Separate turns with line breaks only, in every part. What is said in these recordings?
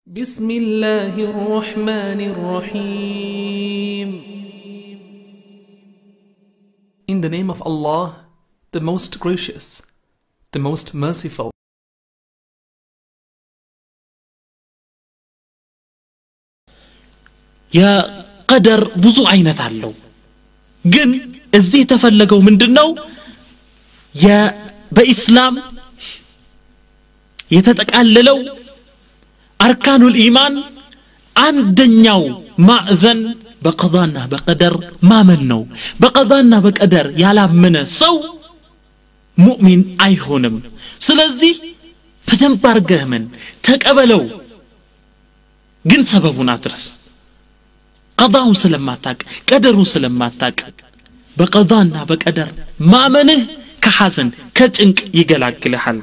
بسم الله الرحمن الرحيم. In the name of Allah, the most gracious, the most merciful.
يا قدر ብዙ አይነት አለው ግን እዚህ የተፈለገው ምንድነው በኢስላም የተጠቃለለው አርካኑል ኢማን አንደኛው ማዕዘን በቀዳና በቀደር ማመን ነው በቀዳና በቀደር ያላመነ ሰው ሙእሚን አይሆንም ስለዚህ በደንብ አርገህ ምን ተቀበለው ግን ሰበቡን አድርስ ቀዳውን ስለማታቅ ቀደሩን ስለማታቅ በቀዳና በቀደር ማመንህ ከሐዘን ከጭንቅ ይገላግልሃል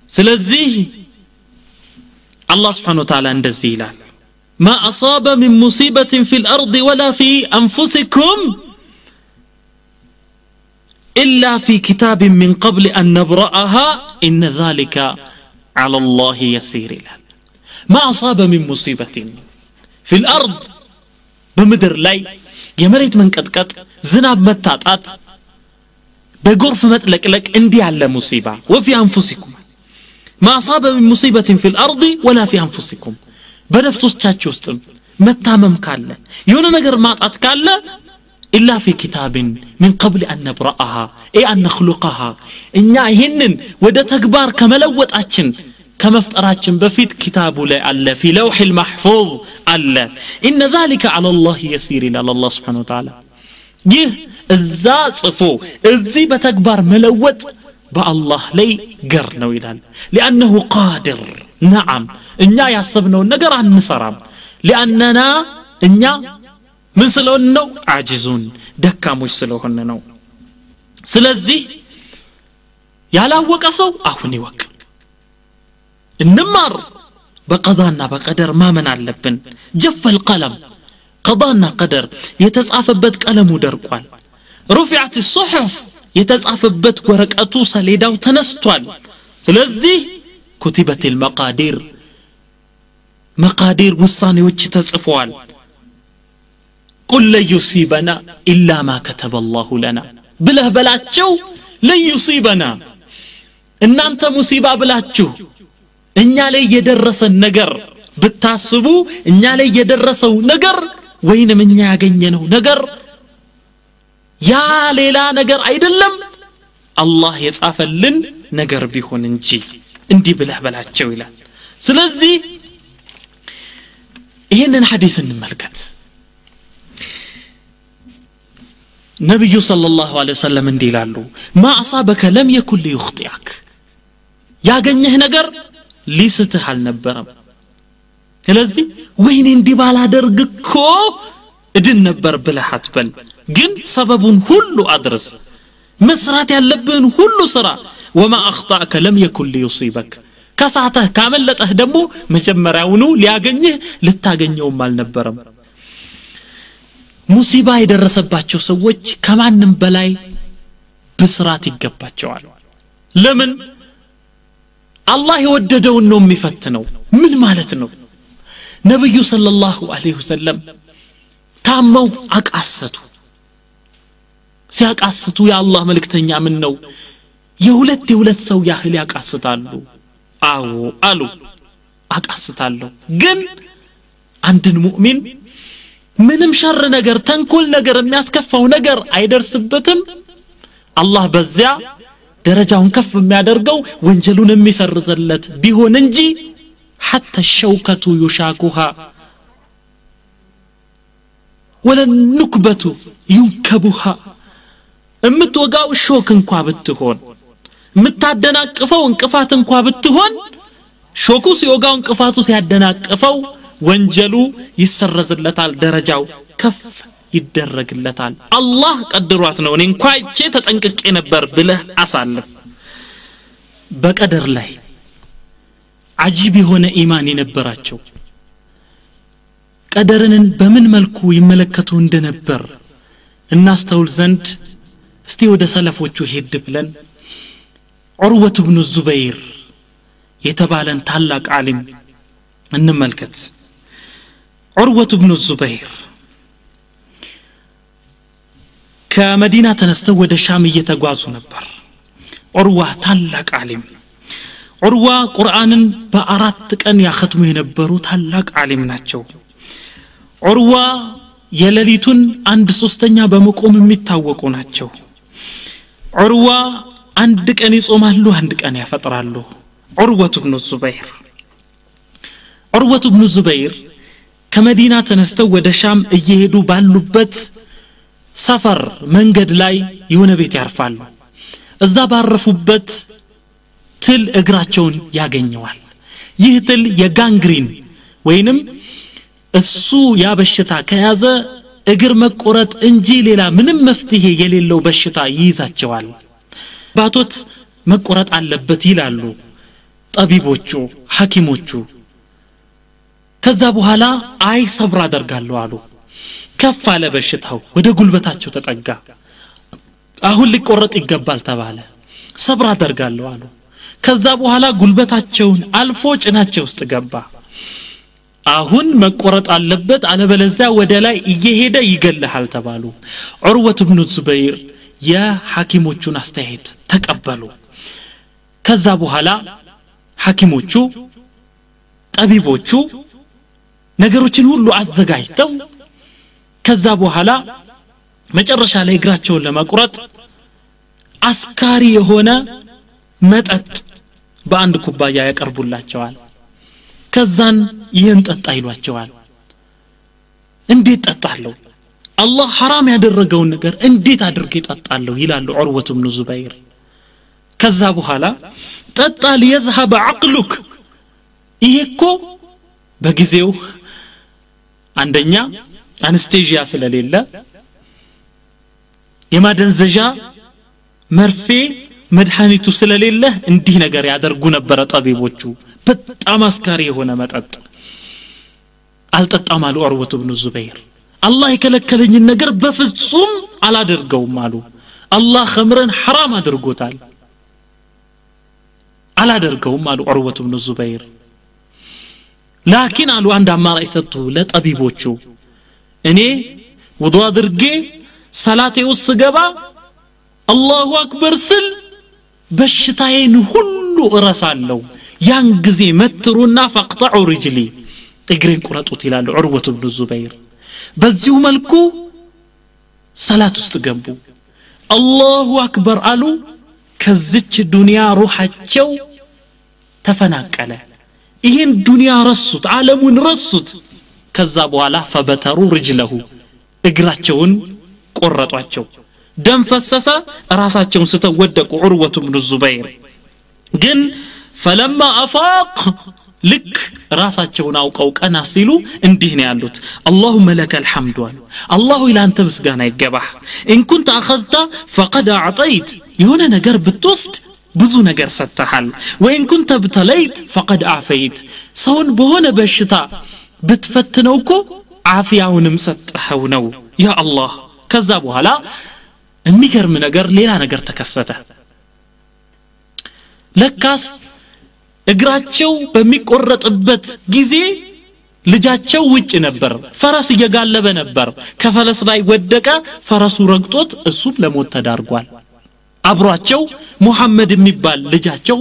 ስለዚህ الله سبحانه وتعالى እንደዚህ ይላል ما أصاب من مصيبة في الأرض ولا في أنفسكم إلا في كتاب من قبل أن نبرأها إن ذلك على الله يسير ما أصاب من مصيبة في الأرض بمدر لاي يمريت من كتكت زناب متاتات بغرف متلكلك اندي على مصيبة وفي أنفسكم ما أصاب من مصيبة في الأرض ولا في أنفسكم بنفسوቻችሁ ውስጥ መታመም ካለ የሆነ ነገር ማጣት ካለ إلا في كتاب من قبل أن نبرأها أي أن نخلقها እኛ ይሄንን ወደ ተግባር ከመለወጣችን ከመፍጠራችን በፊት كتاب ላይ አለ في لوح المحفوظ አለ إن ذلك على الله يسير إلى الله سبحانه وتعالى ይህ እዛ ጽፎ እዚህ በተግባር መለወጥ بالله لي قرنوا إلال لأنه قادر نعم إننا يصبنوا النقر عن نصرام لأننا إننا من سلوهنو عاجزون دكا مش سلوهنو سلزي يالا وقصو أهوني وق النمر بقضانا بقدر ما من علبن جف القلم قضانا قدر يتسعفبت قلم درقوال رفعت الصحف የተጻፈበት ወረቀቱ ሰሌዳው ተነስቷል ስለዚህ كتبت المقادير مقادير ውሳኔዎች ተጽፈዋል قل لا يصيبنا الا ما كتب الله لنا ብለህ በላቸው لا يصيبنا እናንተ ሙሲባ ብላችሁ እኛ ላይ የደረሰ ነገር ብታስቡ እኛ ላይ የደረሰው ነገር ወይንም እኛ ያገኘነው ነገር ያ ሌላ ነገር አይደለም አላህ የጻፈልን ነገር ቢሆን እንጂ እንዲህ ብለህ በላቸው ይላል ስለዚህ ይሄንን ሐዲስ እንመልከት ነብዩ ሰለላሁ ዐለይሂ ወሰለም እንዲህ ይላሉ ما أصابك لم يكن ليخطئك ያገኘህ ነገር ሊስትህ አልነበረም ስለዚህ ወይኔ እንዲህ ባላደርግ እኮ እድን ነበር ብለህ አትበል ግን ሰበቡን ሁሉ አድርስ መስራት ያለብህን ሁሉ ስራ وما اخطاك لم يكن ليصيبك ከሳተህ ካመለጠህ ደግሞ መጀመሪያውኑ ሊያገኝህ ልታገኘውም አልነበረም ሙሲባ የደረሰባቸው ሰዎች ከማንም በላይ ብስራት ይገባቸዋል ለምን አላህ የወደደውን ነው የሚፈትነው ምን ማለት ነው ነብዩ ሰለላሁ ዐለይሂ ወሰለም ታመው አቃሰቱ ሲያቃስቱ ያአላህ መልእክተኛ ምን ነው የሁለት ሰው ያህል ያቃስታሉ አዎ አሉ አቃስታሉ ግን አንድን ሙእሚን ምንም ሸር ነገር ተንኮል ነገር የሚያስከፋው ነገር አይደርስበትም አላህ በዚያ ደረጃውን ከፍ የሚያደርገው ወንጀሉን የሚሰርዝለት ቢሆን እንጂ حتى الشوكة يشاكها ولا النكبة ينكبها እምትወጋው ሾክ እንኳን ብትሆን እምታደናቅፈው እንቅፋት እንኳን ብትሆን ሾኩ ሲወጋው እንቅፋቱ ሲያደናቅፈው ወንጀሉ ይሰረዝለታል ደረጃው ከፍ ይደረግለታል አላህ ቀድሯት ነው እኔ እንኳን እቼ ተጠንቅቄ ነበር ብለህ አሳልፍ በቀደር ላይ አጂብ የሆነ ኢማን የነበራቸው ቀደርን በምን መልኩ ይመለከቱ እንደነበር እናስተውል ዘንድ እስቲ ወደ ሰለፎቹ ሄድ ብለን ዑርወት ኢብኑ ዙበይር የተባለን ታላቅ ዓሊም እንመልከት ዑርወቱ ኢብኑ ዙበይር ከመዲና ተነስተው ወደ ሻም እየተጓዙ ነበር ዑርዋ ታላቅ ዓሊም ዑርዋ ቁርአንን በ4 ቀን ያختሙ የነበሩ ታላቅ ዓሊም ናቸው ዑርዋ የሌሊቱን 1/3 በመቆም የሚታወቁ ናቸው ዑርዋ አንድ ቀን ይጾማሉ አንድ ቀን ያፈጥራሉ ዑርወቱ ኢብኑ ዙበይር ከመዲና ተነስተው ወደ ሻም እየሄዱ ባሉበት ሰፈር መንገድ ላይ የሆነ ቤት ያርፋሉ እዛ ባረፉበት ትል እግራቸውን ያገኘዋል ይህ ትል የጋንግሪን ወይንም እሱ ያበሽታ ከያዘ እግር መቆረጥ እንጂ ሌላ ምንም መፍትሄ የሌለው በሽታ ይይዛቸዋል ባቶት መቆረጥ አለበት ይላሉ ጠቢቦቹ ሐኪሞቹ ከዛ በኋላ አይ ሰብር አደርጋለሁ አሉ ከፍ አለ በሽታው ወደ ጉልበታቸው ተጠጋ አሁን ሊቆረጥ ይገባል ተባለ ሰብር አደርጋለሁ አሉ ከዛ በኋላ ጉልበታቸውን አልፎ ጭናቸው ውስጥ ገባ አሁን መቆረጥ አለበት አለበለዚያ ወደ ላይ እየሄደ ይገለሃል ተባሉ ዑርወቱ ኢብኑ ዙበይር የሐኪሞቹን አስተያየት ተቀበሉ ከዛ በኋላ ሐኪሞቹ ጠቢቦቹ ነገሮችን ሁሉ አዘጋጅተው ከዛ በኋላ መጨረሻ ላይ እግራቸውን ለመቁረጥ አስካሪ የሆነ መጠጥ በአንድ ኩባያ ያቀርቡላቸዋል ከዛን ይህን ጠጣ ይሏቸዋል እንዴት ጠጣለሁ አላህ حرام ያደረገውን ነገር እንዴት አድርጌ ጠጣለሁ ይላሉ ዑርወቱ ኢብኑ ዙበይር ከዛ በኋላ ጠጣ ليذهب عقلك ይሄኮ በጊዜው አንደኛ አንስቴዥያ ስለሌለ የማደንዘዣ መርፌ መድኃኒቱ ስለሌለ እንዲህ ነገር ያደርጉ ነበር ጠቢቦቹ በጣም አስካሪ የሆነ መጠጥ አልጠጣም አሉ ዑርወቱ ኢብኑ ዙበይር አላህ የከለከለኝ ነገር በፍጹም አላደርገውም አሉ አላህ ኸምረን حرام አድርጎታል አላደርገውም አሉ ዑርወቱ ኢብኑ ዙበይር ላኪን አሉ አንድ አማራጭ ሰጡ ለጠቢቦቹ እኔ ውዱእ አድርጌ ሰላቴ ውስጥ ገባ አላሁ አክበር ስል በሽታዬን ሁሉ እረሳለሁ ያን ጊዜ መትሩና ፈቅጠዑ رجሊ እግሬን ቁረጡት ይላሉ ዑርወቱ ኢብኑ ዙበይር በዚሁ መልኩ ሰላት ውስጥ ገቡ አላሁ አክበር አሉ ከዚች ዱንያ ሩሃቸው ተፈናቀለ ይሄን ዱንያ ረሱት ዓለሙን ረሱት ከዛ በኋላ ፈበተሩ رجله እግራቸውን ቆረጧቸው ደም ፈሰሰ ራሳቸውን ስተወደቁ ዑርወቱ ኢብኑ ዙበይር ግን فلما افاق ልክ ራሳቸውን አውቀው ቀና ሲሉ እንዲህ ነው ያሉት اللهم لك الحمد الله الى انت ምስጋና ይገባህ ان كنت اخذت فقد اعطيت የሆነ ነገር ብትወስድ ብዙ ነገር ሰጥተሃል وان كنت ابتليت فقد عافيت ሰውን በሆነ በሽታ ብትፈትነውኮ አፊያውንም ሰጥተው ነው ያ አላህ ከዛ በኋላ የሚገርም ነገር ሌላ ነገር ተከሰተ ለካስ እግራቸው በሚቆረጥበት ጊዜ ልጃቸው ውጭ ነበር ፈረስ እየጋለበ ነበር ከፈረስ ላይ ወደቀ ፈረሱ ረግጦት እሱም ለሞት ተዳርጓል አብሯቸው ሙሐመድ የሚባል ልጃቸው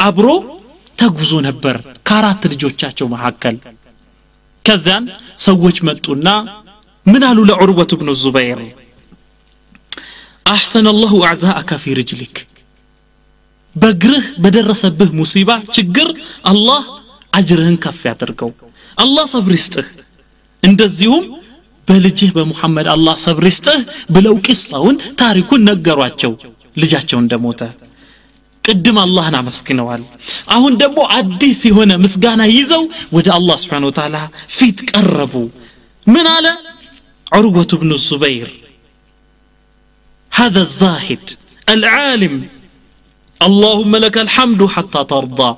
አብሮ ተጉዞ ነበር ከአራት ልጆቻቸው መካከል ከዛን ሰዎች መጡና ምን አሉ ለዑርወቱ ኢብኑ ዙበይር احسن الله اعزاءك في رجلك በግርህ በደረሰብህ ሙሲባ ችግር አላህ አጅርህን ከፍ ያድርገው አላህ ሰብር ይስጥህ እንደዚሁም በልጅህ በመሐመድ አላህ ሰብር ይስጥህ ብለው ቂሳውን ታሪኩን ነገሯቸው ልጃቸው እንደሞተ ቅድም አላህን አመስግነዋል አሁን ደግሞ አዲስ የሆነ ምስጋና ይዘው ወደ አላህ Subhanahu Wa Ta'ala ፊት ቀረቡ ምን አለ ዑርወቱ ኢብኑ ዙበይር هذا الزاهد العالم اللهم لك الحمد حتى ترضى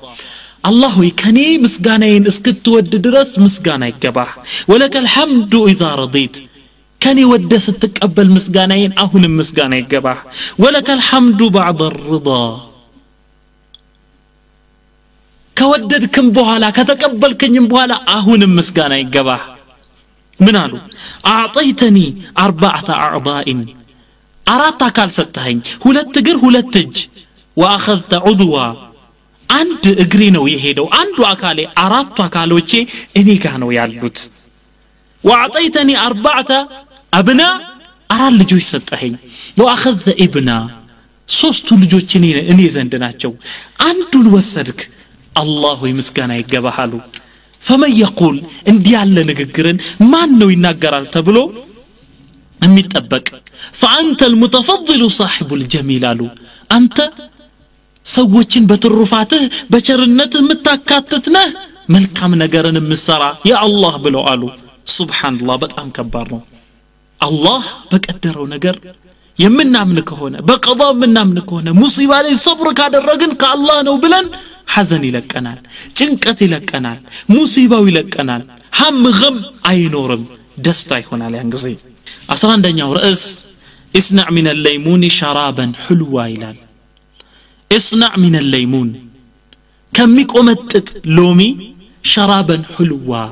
الله يكني مسغانين اسكتود درس مسغانا يغباه ولك الحمد اذا رضيت كني ودس تتقبل مسغانين اهون مسغانا يغباه ولك الحمد بعد الرضا ከወደድክም በኋላ ከተቀበልከኝም በኋላ አሁንም ምስጋና ይገባህ ምን አሉ አዕጠይተኒ 4 አዕضاء አራት አካል ሰጠኸኝ ሁለት እግር ሁለት እጅ واخذت عضوا አንድ እግሬ ነው የሄደው አንዱ አካሌ አራቱ አካሎቼ እኔ ጋር ነው ያሉት واعطيتني 4 ابناء አራት ልጆች ሰጠኸኝ واخذت ابنا ሶስቱ ልጆች እኔ ዘንድ ናቸው አንዱን ወሰድክ الله ይመስገና ይገባሃሉ فمن يقول እንዲህ ያለ ንግግርን ማን ነው ይናገራል ተብሎ የሚጠበቅ فانت المتفضل صاحب الجميل አሉ አንተ ሰዎችን በትሩፋትህ በቸርነትህ የምታካትት ነህ መልካም ነገርን የምትሰራ ያ አላህ ብለው አሉ ሱብሃንአላህ በጣም ከባድ ነው አላህ በቀደረው ነገር የምናምን ከሆነ በቀዳ የምናምን ከሆነ ሙሲባ ላይ ሰብር ካደረግን ከአላህ ነው ብለን ሐዘን ይለቀናል ጭንቀት ይለቀናል ሙሲባው ይለቀናል ሐም ገም አይኖርም ደስታ ይሆናል ያን ጊዜ 11ኛው ርዕስ اسنع من الليمون شرابا حلوا ይላል اسنع من الليمون ከሚቆመጥጥ ሎሚ شرابا حلوا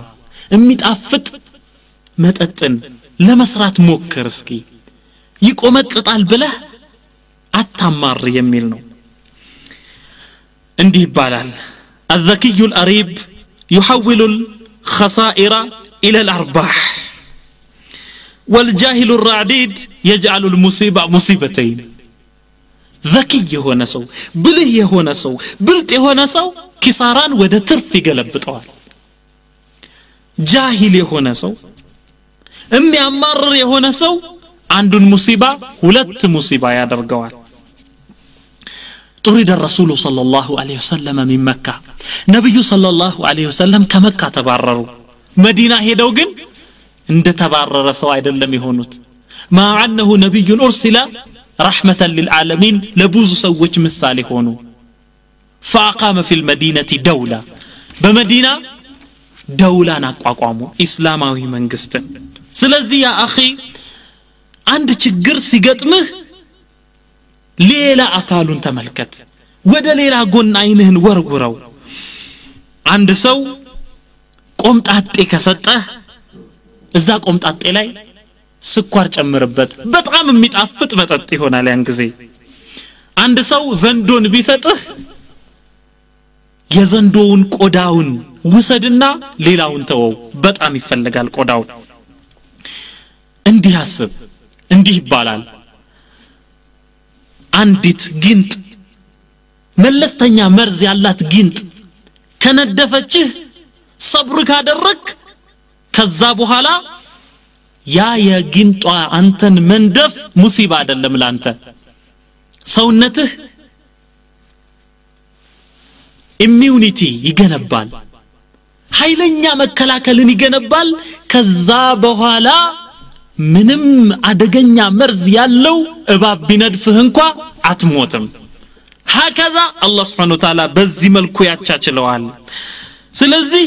የሚጣፍጥ መጠጥን ለመስራት ሞክር እስኪ ይቆመጥጣል ብለህ አታማር የሚል ነው እንዲህ ይባላል الذكي الأريب يحول الخسائر إلى الأرباح والجاهل الرعديد يجعل المصيبة مصيبتين ذكي هنا سو بله هنا سو بلت هنا سو كساران وده ترف يقلبطوال جاهل هنا سو امي امر هنا سو عندن مصيبة ولت مصيبة يادرقوال طرد الرسول صلى الله عليه وسلم من مكة نبي صلى الله عليه وسلم كمكة تبرروا مدينة هيدو جن عند تبرر سو አይደለም ይሆኑት مع انه نبي ارسل رحمة للعالمين لبوز سوچ مثال ሆኑ فاقام في المدينة دولة بمدينة دولة አቋቋሙ እስላማዊ መንግስት ስለዚህ ያ اخي አንድ ችግር ሲገጥምህ ሌላ አካሉን ተመልከት ወደ ሌላ ጎን አይንህን ወርውረው አንድ ሰው ቆምጣጤ ከሰጠህ እዛ ቆምጣጤ ላይ ስኳር ጨምርበት በጣም የሚጣፍጥ መጠጥ ይሆናል ያን ጊዜ አንድ ሰው ዘንዶን ቢሰጥህ የዘንዶውን ቆዳውን ውሰድና ሌላውን ተወው በጣም ይፈልጋል ቆዳው እንዲህ አስብ እንዲህ ይባላል አንዲት ግንጥ መለስተኛ መርዝ ያላት ግንጥ ከነደፈችህ ሰብር ካደረክ ከዛ በኋላ ያ የግንጧ አንተን መንደፍ ሙሲባ አይደለም ላንተ ሰውነትህ ኢሚዩኒቲ ይገነባል ኃይለኛ መከላከልን ይገነባል ከዛ በኋላ ምንም አደገኛ መርዝ ያለው እባብ ቢነድፍህ እንኳን አትሞትም هكذا الله سبحانه وتعالى በዚህ መልኩ ያቻችለዋል ስለዚህ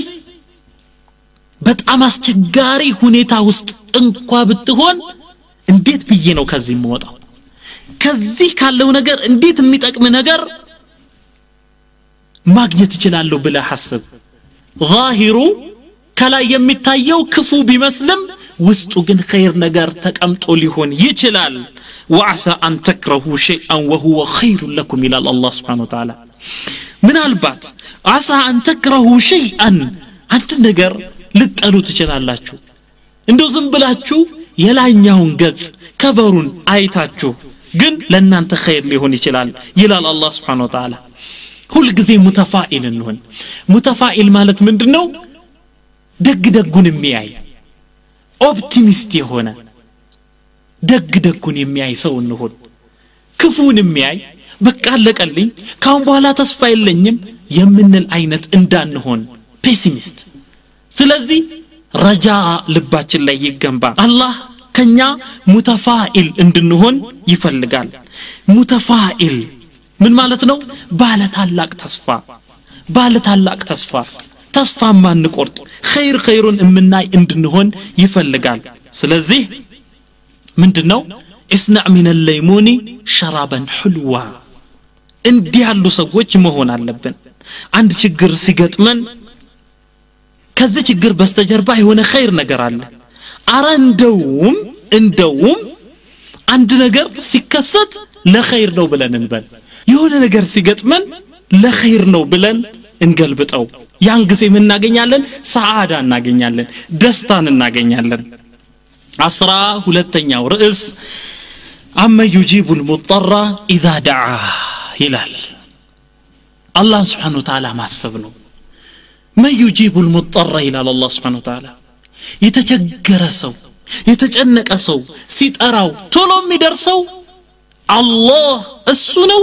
በጣም አስቸጋሪ ሁኔታ ውስጥ እንኳን ብትሆን እንዴት ብዬ ነው ከዚህ የምወጣው ከዚህ ካለው ነገር እንዴት የሚጠቅም ነገር ማግኘት ይችላል ብለህ ሐስብ ዛሂሩ ከላይ የሚታየው ክፉ ቢመስልም ውስጡ ግን ኸይር ነገር ተቀምጦ ሊሆን ይችላል وعسى أن تكرهوا شيئا وهو خير لكم إلى الله سبحانه وتعالى من البات عسى أن تكرهوا شيئا أنت نجر ልትጠሉ ትችላላችሁ እንደው ዝም ብላችሁ የላኛውን ገጽ ከበሩን አይታችሁ ግን ለእናንተ ኸይር ሊሆን ይችላል ይላል አላህ Subhanahu Wa Ta'ala ሁሉ ጊዜ ሙተፋኢል እንሆን ሙተፋኢል ማለት ምንድነው ደግደጉን የሚያይ ኦፕቲሚስት የሆነ ደግደጉን የሚያይ ሰው እንሆን ክፉን የሚያይ በቃ አለቀልኝ ካሁን በኋላ ተስፋ የለኝም የምንል አይነት እንዳንሆን ፔሲሚስት ስለዚህ ረጃ ልባችን ላይ ይገንባ አላህ ከኛ ሙተፋኢል እንድንሆን ይፈልጋል ሙተፋኢል ምን ማለት ነው ባለ ታላቅ ተስፋ ተስፋ ማንቆርጥ ኸይሩን እምናይ እንድንሆን ይፈልጋል ስለዚህ ምንድነው اسنع من الليمون شرابا حلوا እንዲህ ያሉ ሰዎች መሆን አለብን አንድ ችግር ሲገጥመን ከዚህ ችግር በስተጀርባ የሆነ ኸይር ነገር አለ አረ እንደውም አንድ ነገር ሲከሰት ለኸይር ነው ብለን እንበል የሆነ ነገር ሲገጥመን ለኸይር ነው ብለን እንገልብጠው ያን ጊዜ ምን እናገኛለን ሰዓዳ እናገኛለን ደስታን እናገኛለን 12ኛው ርዕስ أما يجيب المضطر إذا دعاه ይላል الله سبحانه وتعالى ማሰብነው ما يجيب المضطر ይላል الله سبحانه وتعالى የተቸገረ ሰው የተጨነቀ ሰው ሲጠራው ቶሎ የሚደርሰው አላህ እሱ ነው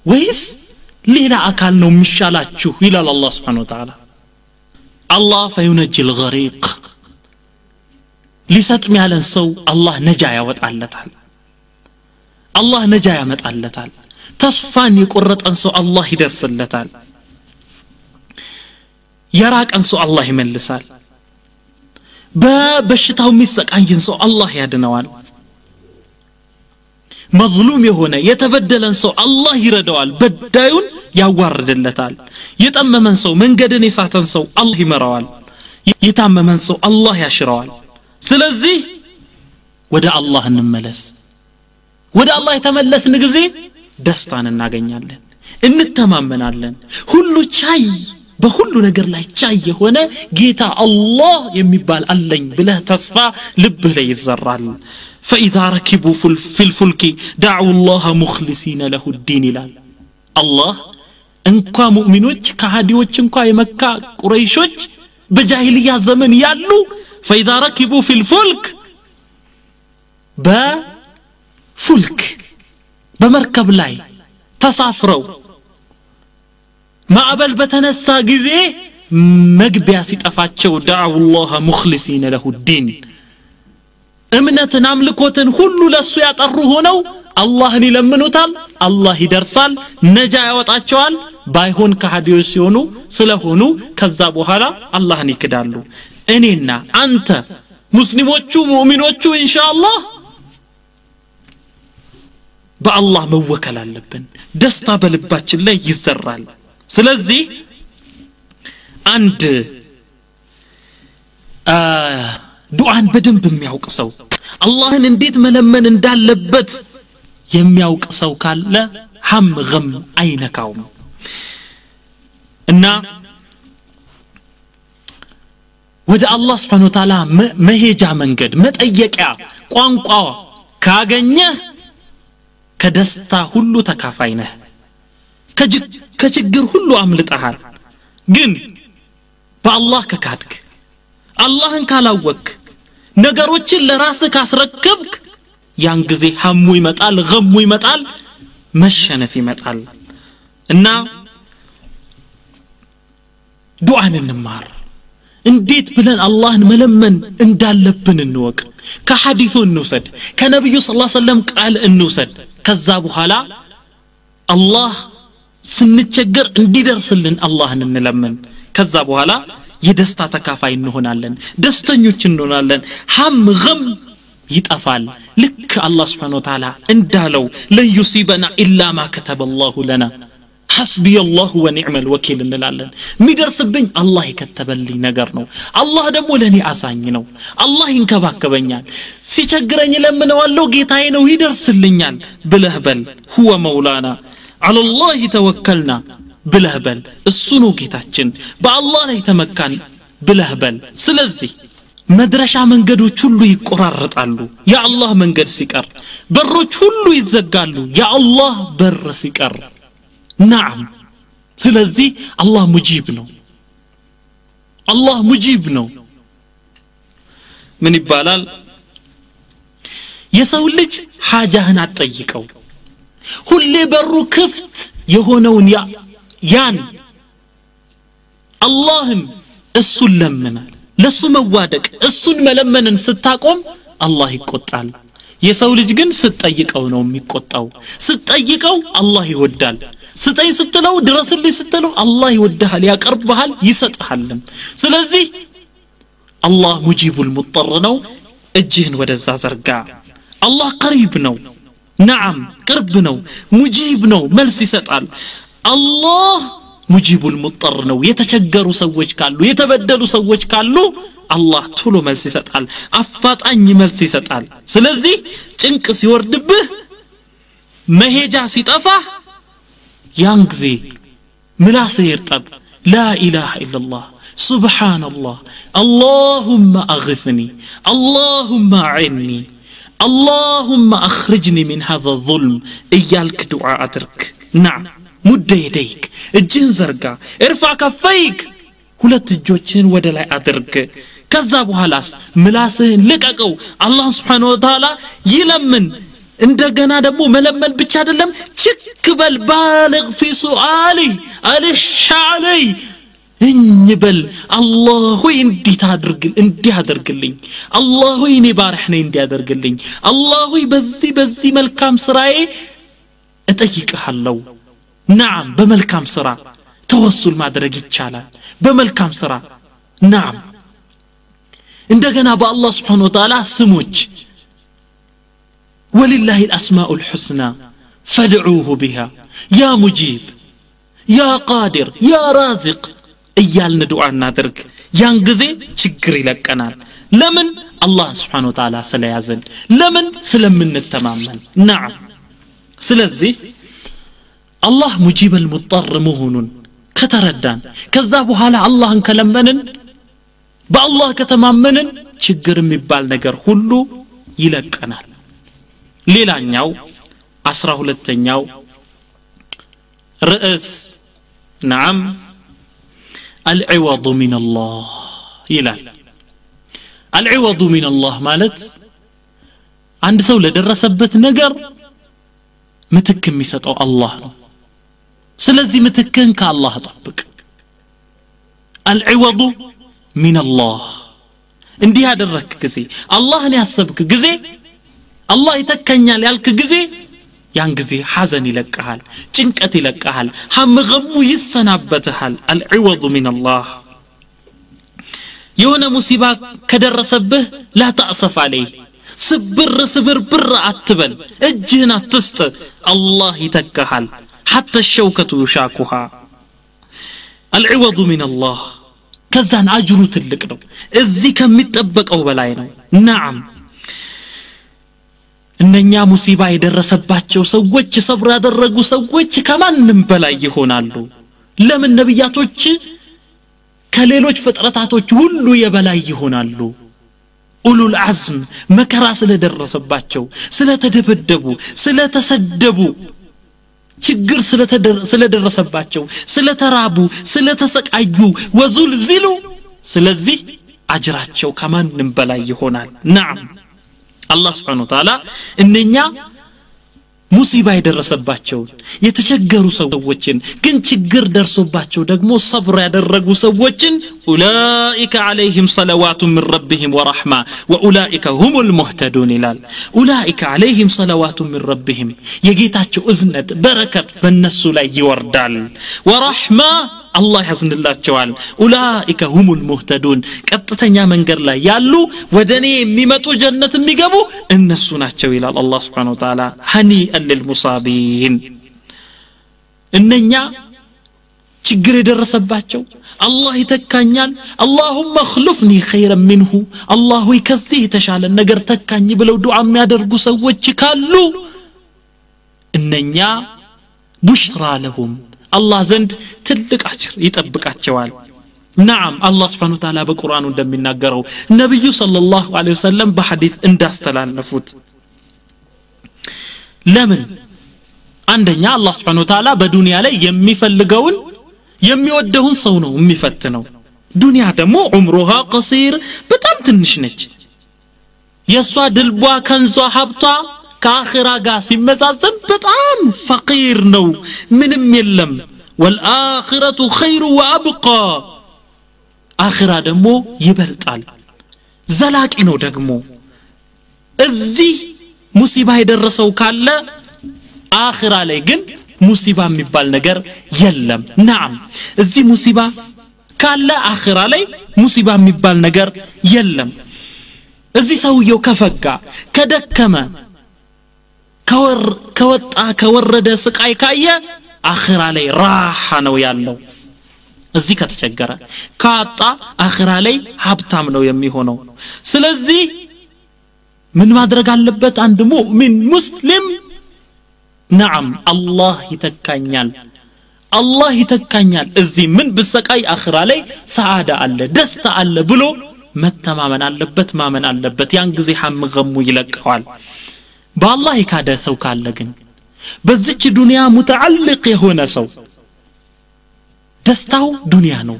ወይስ ሌላ አካል ነው የሚሻላችሁ ይላል الله سبحانه وتعالى الله فينجي الغريق ሊሰጥም ያለን ሰው አላህ ነጃ ያወጣለታል አላህ ነጃ ያመጣለታል ተስፋን የቆረጠን ሰው አላህ ይደርስለታል የራቀን ሰው አላህ ይመልሳል በበሽታው የሚሰቃይን ሰው አላህ ያድነዋል መዝሉም የሆነ የተበደለን ሰው አላህ ይረዳዋል በዳዩን ያዋርድለታል የጠመመን ሰው መንገድን የሳተን ሰው አላህ ይመራዋል የታመመን ሰው አላህ ያሽረዋል ስለዚህ ወደ አላህ እንመለስ ወደ አላህ የተመለስን ጊዜ ደስታን እናገኛለን እንተማመናለን ሁሉ ቻይ በሁሉ ነገር ላይ ቻይ የሆነ ጌታ አላህ የሚባል አለኝ ብለህ ተስፋ ልብህ ላይ ይዘራል فإذا ركبوا في الفلك دعوا الله مخلصين له الدين ይላል አላህ እንኳ ሙእሚኖች ከሃዲዎች እንኳ የመካ ቁረይሾች በጃሂልያ ዘመን ያሉ فإذا ركبوا في الفلك በfulk በመርከብ ላይ ተሳፍረው ማዕበል በተነሳ ጊዜ መግቢያ ሲጠፋቸው دعوا الله مخلصين له الدين እምነትን አምልኮትን ሁሉ ለሱ ያጠሩ ሆነው አላህን ይለምኑታል አላህ ይደርሳል ነጃ ያወጣቸዋል ባይሆን ከሃዲዎች ሲሆኑ ስለሆኑ ከዛ በኋላ አላህን ይክዳሉ እኔና አንተ ሙስሊሞቹ ሙእሚኖቹ ኢንሻአላህ በአላህ መወከል አለብን ደስታ በልባችን ላይ ይዘራል ስለዚህ አንድ ዱዓን በደንብ የሚያውቅ ሰው አላህን እንዴት መለመን እንዳለበት የሚያውቅ ሰው ካለ ሐም ገም አይነካውም እና ወደ አላህ Subhanahu Wa Ta'ala መሄጃ መንገድ መጠየቂያ ቋንቋ ካገኘ ከደስታ ሁሉ ተካፋይ ነህ ከችግር ሁሉ አምልጠሃል ግን በአላህ ከካድክ አላህን ካላወክ ነገሮችን ለራስህ ካስረከብክ ያን ጊዜ ሐሙ ይመጣል ገሙ ይመጣል መሸነፍ ይመጣል እና ዱዓን እንማር እንዴት ብለን አላህን መለመን እንዳለብን እንወቅ ከሐዲሱ እንውሰድ ከነብዩ ሰለላሁ ዐለይሂ ወሰለም ቃል እንውሰድ ከዛ በኋላ አላህ ስንቸገር እንዲደርስልን አላህን እንለምን ከዛ በኋላ የደስታ ተካፋይ እንሆናለን ደስተኞች እንሆናለን ሐም ገም ይጠፋል ልክ አላህ Subhanahu Wa Ta'ala እንዳለው ለዩሲበና ኢላ ማ ከተበ الله لنا حسبي الله ونعم الوكيل እንላለን የሚደርስብኝ አላህ የከተበልኝ ነገር ነው አላህ ደግሞ ለኔ አዛኝ ነው አላህ ይንከባከበኛል ሲቸግረኝ ለምነዋለሁ ጌታዬ ነው ይደርስልኛል ብለህ በል هو مولانا على الله توكلنا ብለህ በል እሱ ነው ጌታችን በአላህ ላይ ተመካን ብለህ በል ስለዚህ መድረሻ መንገዶች ሁሉ ይቆራረጣሉ ያ አላህ መንገድ ሲቀር በሮች ሁሉ ይዘጋሉ ያ አላህ በር ሲቀር نعم ስለዚህ አላህ ሙጂብ ነው አላህ ሙጂብ ነው ምን ይባላል የሰው ልጅ ሐጃህን አትጠይቀው ሁሌ በሩ ክፍት የሆነውን ያን አላህን እሱን ለምናል ለሱ መዋደቅ እሱን መለመንን ስታቆም አላህ ይቆጣል የሰው ልጅ ግን ስትጠይቀው ነው የሚቆጣው ስትጠይቀው አላህ ይወዳል ስጠኝ ስትለው ድረስልኝ ስትለው አላህ ይወድሃል ያቀርብሃል ይሰጥሃልም ስለዚህ አላህ ሙጂቡል ሙጠር ነው እጅህን ወደዛ ዘርጋ አላህ ቀሪብ ነው نعم ቅርብ ነው ሙጂብ ነው መልስ ይሰጣል አላህ ሙጂቡል ሙጠር ነው የተቸገሩ ሰዎች ካሉ የተበደሉ ሰዎች ካሉ አላህ ቶሎ መልስ ይሰጣል አፋጣኝ መልስ ይሰጣል ስለዚህ ጭንቅ ሲወርድብህ መሄጃ ሲጠፋ ያን ጊዜ ምላስህ ይርጠብ لا إله إلا الله سبحان الله اللهم أغثني اللهم أعني اللهم أخرجني من هذا الظلم إيالك دعاء أدرك نعم مد يديك الجن زرقا ارفع كفيك ሁለት እጆችን ወደ ላይ አድርግ ከዛ በኋላስ ምላስህን ልቀቀው አላህ Subhanahu Wa Ta'ala ይለምን እንደገና ደግሞ መለመን ብቻ አይደለም ችክበል ባልግ في سؤالي አልህ علي እንበል አላህ እንዲህ አድርግልኝ አላህ እኔ ባሪያህ ነኝ እንዲያደርግልኝ አላህ በዚህ መልካም ስራዬ እጠይቅሃለሁ نعم በመልካም ስራ ተወሱል ማድረግ ይቻላል በመልካም ስራ نعم እንደገና በአላህ Subhanahu Wa Ta'ala ስሞች ولله الأسماء الحسنى فادعوه بها يا مجيب يا قادر يا رازق እያልን ዱዓ እናድርግ ያን ጊዜ ችግር ይለቀናል ለምን አላህ Subhanahu Wa Ta'ala ስለያዘን ለምን ስለምንተማመን نعم ስለዚህ አላህ ሙጂበል ሙጠር መሆኑን ከተረዳን ከዛ በኋላ አላህን ከለመንን በአላህ ከተማመንን ችግር የሚባል ነገር ሁሉ ይለቀናል ሌላኛው 12ኛው ርዕስ نعم العوض من الله ይላል العوض من الله ማለት አንድ ሰው ለደረሰበት ነገር ምትክ የሚሰጠው አላህ ነው ስለዚህ ምትክን ከአላህ ተጠብቅ العوض من الله እንዲህ ያደረክ ጊዜ አላህን ያሰብክ ጊዜ አላህ ይተከኛል ያልክ ጊዜ ያን ጊዜ ሐዘን ይለቀሃል ጭንቀት ይለቀሃል ሐምገሙ ይሰናበታል العوض من الله የሆነ ሙሲባ ከደረሰብህ لا تأسف عليه ስብር አትበል እጅህን አትስጥ አላህ ይተካሃል حتى الشوكة يشاكها العوض من الله كزان أجرو تلك ነው እዚህ ከሚጠበቀው በላይ ነው نعم እነኛ ሙሲባ የደረሰባቸው ሰዎች ሰብር ያደረጉ ሰዎች ከማንም በላይ ይሆናሉ ለምን ነብያቶች ከሌሎች ፍጥረታቶች ሁሉ የበላይ ይሆናሉ ኡሉል አዝም መከራ ስለደረሰባቸው ስለተደበደቡ ስለተሰደቡ ችግር ስለደረሰባቸው ስለተራቡ ስለተሰቃዩ ወዙልዚሉ ስለዚህ አጅራቸው ከማንም በላይ ይሆናል نعم الله سبحانه وتعالى እነኛ ሙሲባ የደረሰባቸው የተቸገሩ ሰዎችን ግን ችግር ደርሶባቸው ደግሞ ሰብር ያደረጉ ሰዎችን ኡላኢከ عليهم صلوات من ربهم ورحمة وأولئك هم المهتدون ይላል ኡላኢከ عليهم صلوات من ربهم የጌታቸው እዝነት በረከት በእነሱ ላይ ይወርዳል ورحمة الله ያዝንላቸዋል ኡላኢከ هم المهتدون ቀጥተኛ መንገድ ላይ ያሉ ወደኔ የሚመጡ ጀነት የሚገቡ እነሱ ናቸው ይላል አላህ Subhanahu Wa Ta'ala هنيئا للمصابين እነኛ ችግር የደረሰባቸው አላህ ይተካኛል اللهم اخلفني خيرا منه الله ይከዚህ ተሻለ ነገር ተካኝ ብለው ዱዓ የሚያደርጉ ሰዎች ካሉ እነኛ ቡሽራ ለሁም الله زند تلك أجر يطبقاتشوال نعم الله سبحانه وتعالى بقرآن እንደሚናገረው ነብዩ ሰለላሁ ዐለይሂ ወሰለም በሐዲስ እንዳስተላለፉት ለምን አንደኛ አላህ Subhanahu Wa Ta'ala በዱንያ ላይ የሚፈልገውን የሚወደውን ሰው ነው የሚፈትነው ዱንያ ደግሞ ዑምሩሃ ቀሲር በጣም ትንሽ ነች የሷ ድልቧ ከንዟ ሀብቷ ከአኺራ ጋር ሲመዛዘን በጣም ፈቂር ነው ምንም የለም والآخرة خير وأبقى አኺራ ደግሞ ይበልጣል ዘላቂ ነው ደግሞ እዚህ ሙሲባ የደረሰው ካለ አኺራ ላይ ግን ሙሲባ የሚባል ነገር የለም نعم እዚህ ሙሲባ ካለ አኺራ ላይ ሙሲባ የሚባል ነገር የለም እዚህ ሰውየው ከፈጋ ከደከመ ከወጣ ከወረደ ስቃይ ካየ አኺራ ላይ ራሃ ነው ያለው እዚህ ከተቸገረ ካጣ አኺራ ላይ ሀብታም ነው የሚሆነው ስለዚህ ምን ማድረግ አለበት አንድ ሙእሚን ሙስሊም نعم الله ይተካኛል እዚህ ምን ብሰቃይ አኺራ ላይ ሰዓዳ አለ ደስታ አለ ብሎ መተማመን አለበት ማመን አለበት ያን ጊዜ ሐምገሙ ይለቀዋል በአላህ የካደ ሰው ካለ ግን በዚች ዱንያ ሙተዓልቅ የሆነ ሰው ደስታው ዱንያ ነው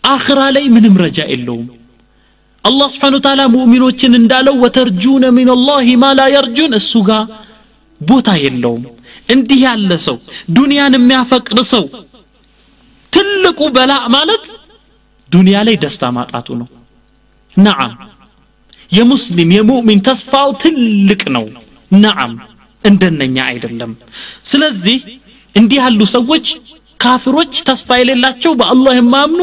አኺራ ላይ ምንም ረጃ የለውም الله سبحانه وتعالى ሙእሚኖችን እንዳለው ወተርጁነ من الله ما لا يرجون እሱ ጋር ቦታ የለውም እንዲህ ያለ ሰው ዱንያን የሚያፈቅር ሰው ትልቁ በላእ ማለት ዱንያ ላይ ደስታ ማጣቱ ነው نعم የሙስሊም የሙእሚን ተስፋው ትልቅ ነው نعم እንደነኛ አይደለም ስለዚህ እንዲህ ያሉ ሰዎች ካፍሮች ተስፋ የሌላቸው በአላህ የማያምኑ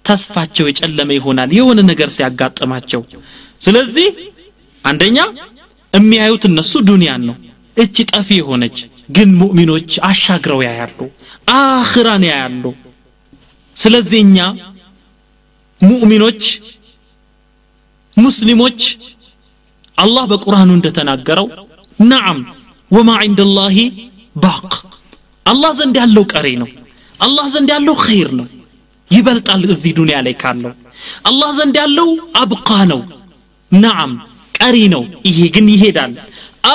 ተስፋቸው የጨለመ ይሆናል የሆነ ነገር ሲያጋጥማቸው ስለዚህ አንደኛ የሚያዩት እነሱ ዱንያን ነው እቺ ጠፊ ሆነች ግን ሙእሚኖች አሻግረው ያያሉ አኺራን ያያሉ ስለዚህኛ ሙእሚኖች ሙስሊሞች አላህ በቁርአኑ እንደተናገረው نعم وما عند الله باق አላህ ዘንድ ያለው ቀሪ ነው አላህ ዘንድ ያለው ኸይር ነው ይበልጣል እዚህ ዱንያ ላይ ካለው አላህ ዘንድ ያለው አብቃ ነው نعم ቀሪ ነው ይሄ ግን ይሄዳል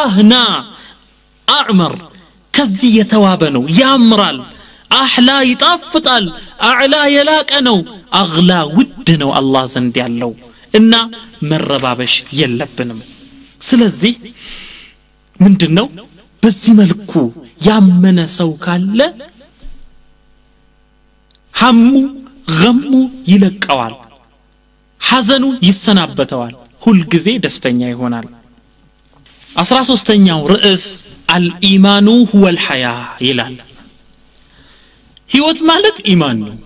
አህና አዕመር ከዚህ የተዋበ ነው ያምራል አህላ ይጣፍጣል አዕላ የላቀ ነው አግላ ውድ ነው አላህ ዘንድ ያለው እና መረባበሽ የለብንም ስለዚህ ምንድነው በዚህ መልኩ ያመነ ሰው ካለ ሐሙ ገሙ ይለቀዋል ሐዘኑ ይሰናበተዋል ሁሉ ጊዜ ደስተኛ ይሆናል 13ኛው ርዕስ አልኢማኑ هو الحياة ይላል ህይወት ማለት ኢማን ነው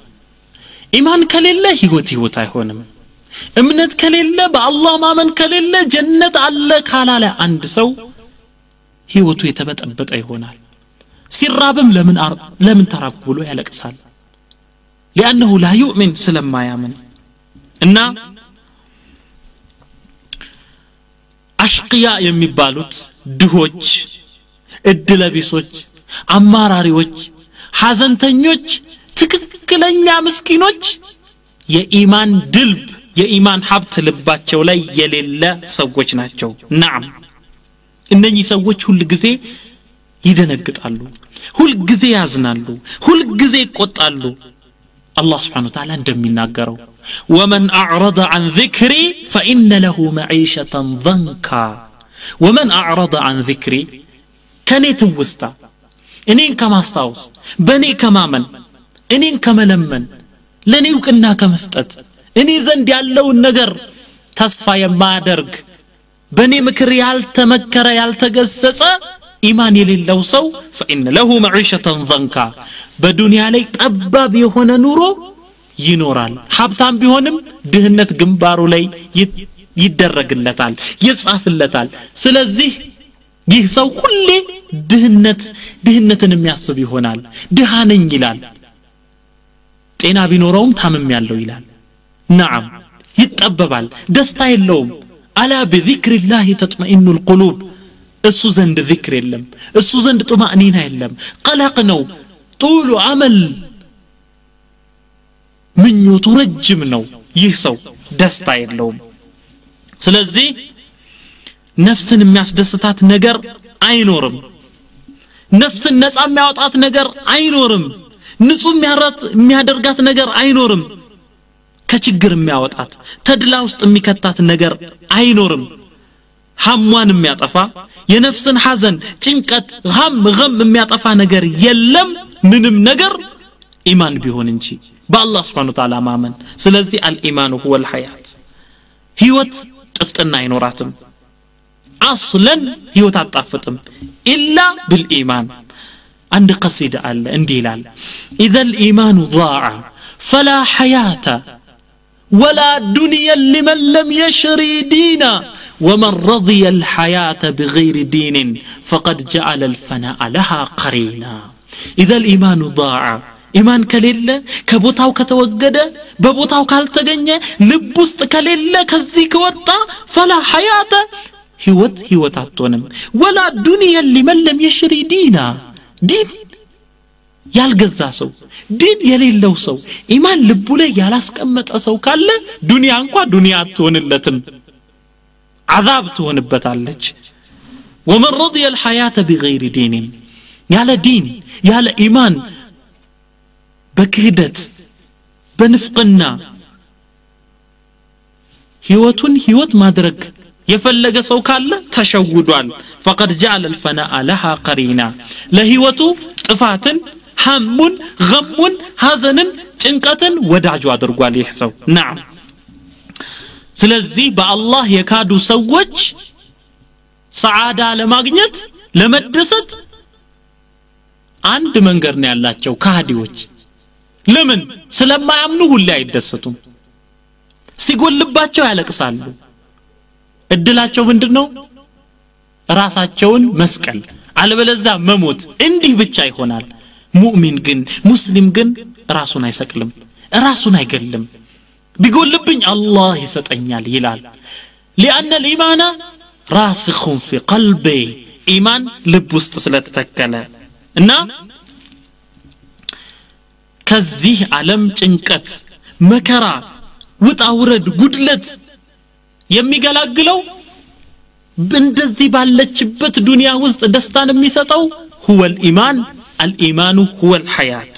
ኢማን ከሌለ ህይወት አይሆንም እምነት ከሌለ በአላህ ማመን ከሌለ ጀነት አለ ካላለ አንድ ሰው ህይወቱ የተበጠበጠ ይሆናል ሲራብም ለምን ተራብኩ ብሎ ያለቅሳል لانه لا يؤمن ስለማያምን እና አሽቂያ የሚባሉት ድሆች እድለቢሶች አማራሪዎች ሐዘንተኞች ትክክለኛ ምስኪኖች የኢማን ድልብ የኢማን ሀብት ልባቸው ላይ የሌለ ሰዎች ናቸው نعم እነኚህ ሰዎች ሁሉ ጊዜ ይደነግጣሉ ሁሉ ጊዜ ያዝናሉ ሁሉ ጊዜ ይቆጣሉ الله سبحانه وتعالى እንደሚናገረው ومن اعرض عن ذكري فان له معيشه ضنكا ومن اعرض عن ذكري كني توستا እኔን ከማስታወስ በኔ ከማመን እኔን ከመለመን ለኔ ውቅና ከመስጠት እኔ ዘንድ ያለው ነገር ተስፋ የማያደርግ በኔ ምክር ያልተመከረ ያልተገሰጸ ኢማን የሌለው ሰው فإن له معيشة ضنكا በዱንያ ላይ ጠባብ የሆነ ኑሮ ይኖራል ሀብታም ቢሆንም ድህነት ግንባሩ ላይ ይደረግለታል ይጻፍለታል ስለዚህ ይህ ሰው ሁሌ ድህነትን የሚያስብ ይሆናል ድሃ ነኝ ይላል ጤና ቢኖረውም ታመም ያለው ይላል نعم ይጠበባል ደስታ የለውም አላ بذكر الله تطمئن القلوب እሱ ዘንድ ذكر የለም እሱ ዘንድ طمأنينة የለም قلق ነው طول عمل ምኞቱ ረጅም ነው ይህ ሰው ደስታ የለውም ስለዚህ ነፍስን የሚያስደስታት ነገር አይኖርም ነፍስን ነፃ የሚያወጣት ነገር አይኖርም ንጹህ የሚያደርጋት ነገር አይኖርም ከችግር የሚያወጣት ተድላ ውስጥ የሚከታት ነገር አይኖርም ሐሟን የሚያጠፋ የነፍስን ሐዘን ጭንቀት ገም የሚያጠፋ ነገር የለም ምንም ነገር ኢማን ቢሆን እንጂ በአላህ Subhanahu Wa Ta'ala ማመን ስለዚህ አልኢማኑ هو الحياة ህይወት ጥፍጥና አይኖራትም አስለን ህይወት አጣፍጥም ኢላ بالإيمان عند قصيدة አለ እንዲህ ይላል اذا الايمان ضاع فلا حياة ولا دنيا لمن لم يشري دينا ومن رضي الحياة بغير دين فقد جعل الفناء لها قرينا اذا الايمان ضاع ኢማን ከሌለ ከቦታው ከተወገደ በቦታው ካልተገኘ ልብ ውስጥ ከሌለ ከዚህ ከወጣ ፈላ ሐያተ ህይወት አትሆንም ወላ ዱንያ لمن لم يشري دينا ዲን ያልገዛ ሰው ዲን የሌለው ሰው ኢማን ልቡ ላይ ያላስቀመጠ ሰው ካለ ዱንያ እንኳን ዱንያ አትሆንለትም عذاب ትሆንበታለች ومن رضي الحياة بغير دين ያለ ዲን ያለ ኢማን በክህደት በንፍቅና ህይወት ማድረግ የፈለገ ሰው ካለ ተሸውዷል فقد جعل الفناء لها قرينا ለህይወቱ ጥፋትን ሐሙን ገሙን ሐዘንን ጭንቀትን ወዳጁ አድርጓል ይህ ሰው نعم ስለዚህ በአላህ የካዱ ሰዎች ሰዓዳ ለማግኘት ለመደሰት አንድ መንገድ ነው ያላቸው ካዲዎች ለምን ስለማያምኑ ሁሉ አይደሰቱም ሲጎልባቸው ያለቅሳሉ እድላቸው ምንድነው ራሳቸውን መስቀል አለበለዛ መሞት እንዲህ ብቻ ይሆናል ሙእሚን ግን ሙስሊም ግን ራሱን አይሰቅልም ራሱን አይገልም ቢጎልብኝ አላህ ይሰጠኛል ይላል لأن الإيمان راسخ في قلبه إيمان ልብ ውስጥ ስለተተከለ እና ከዚህ ዓለም ጭንቀት መከራ ውጣ ውረድ ጉድለት የሚገላግለው እንደዚህ ባለችበት ዱንያ ውስጥ ደስታን የሚሰጠው هو الإيمان هو الحياة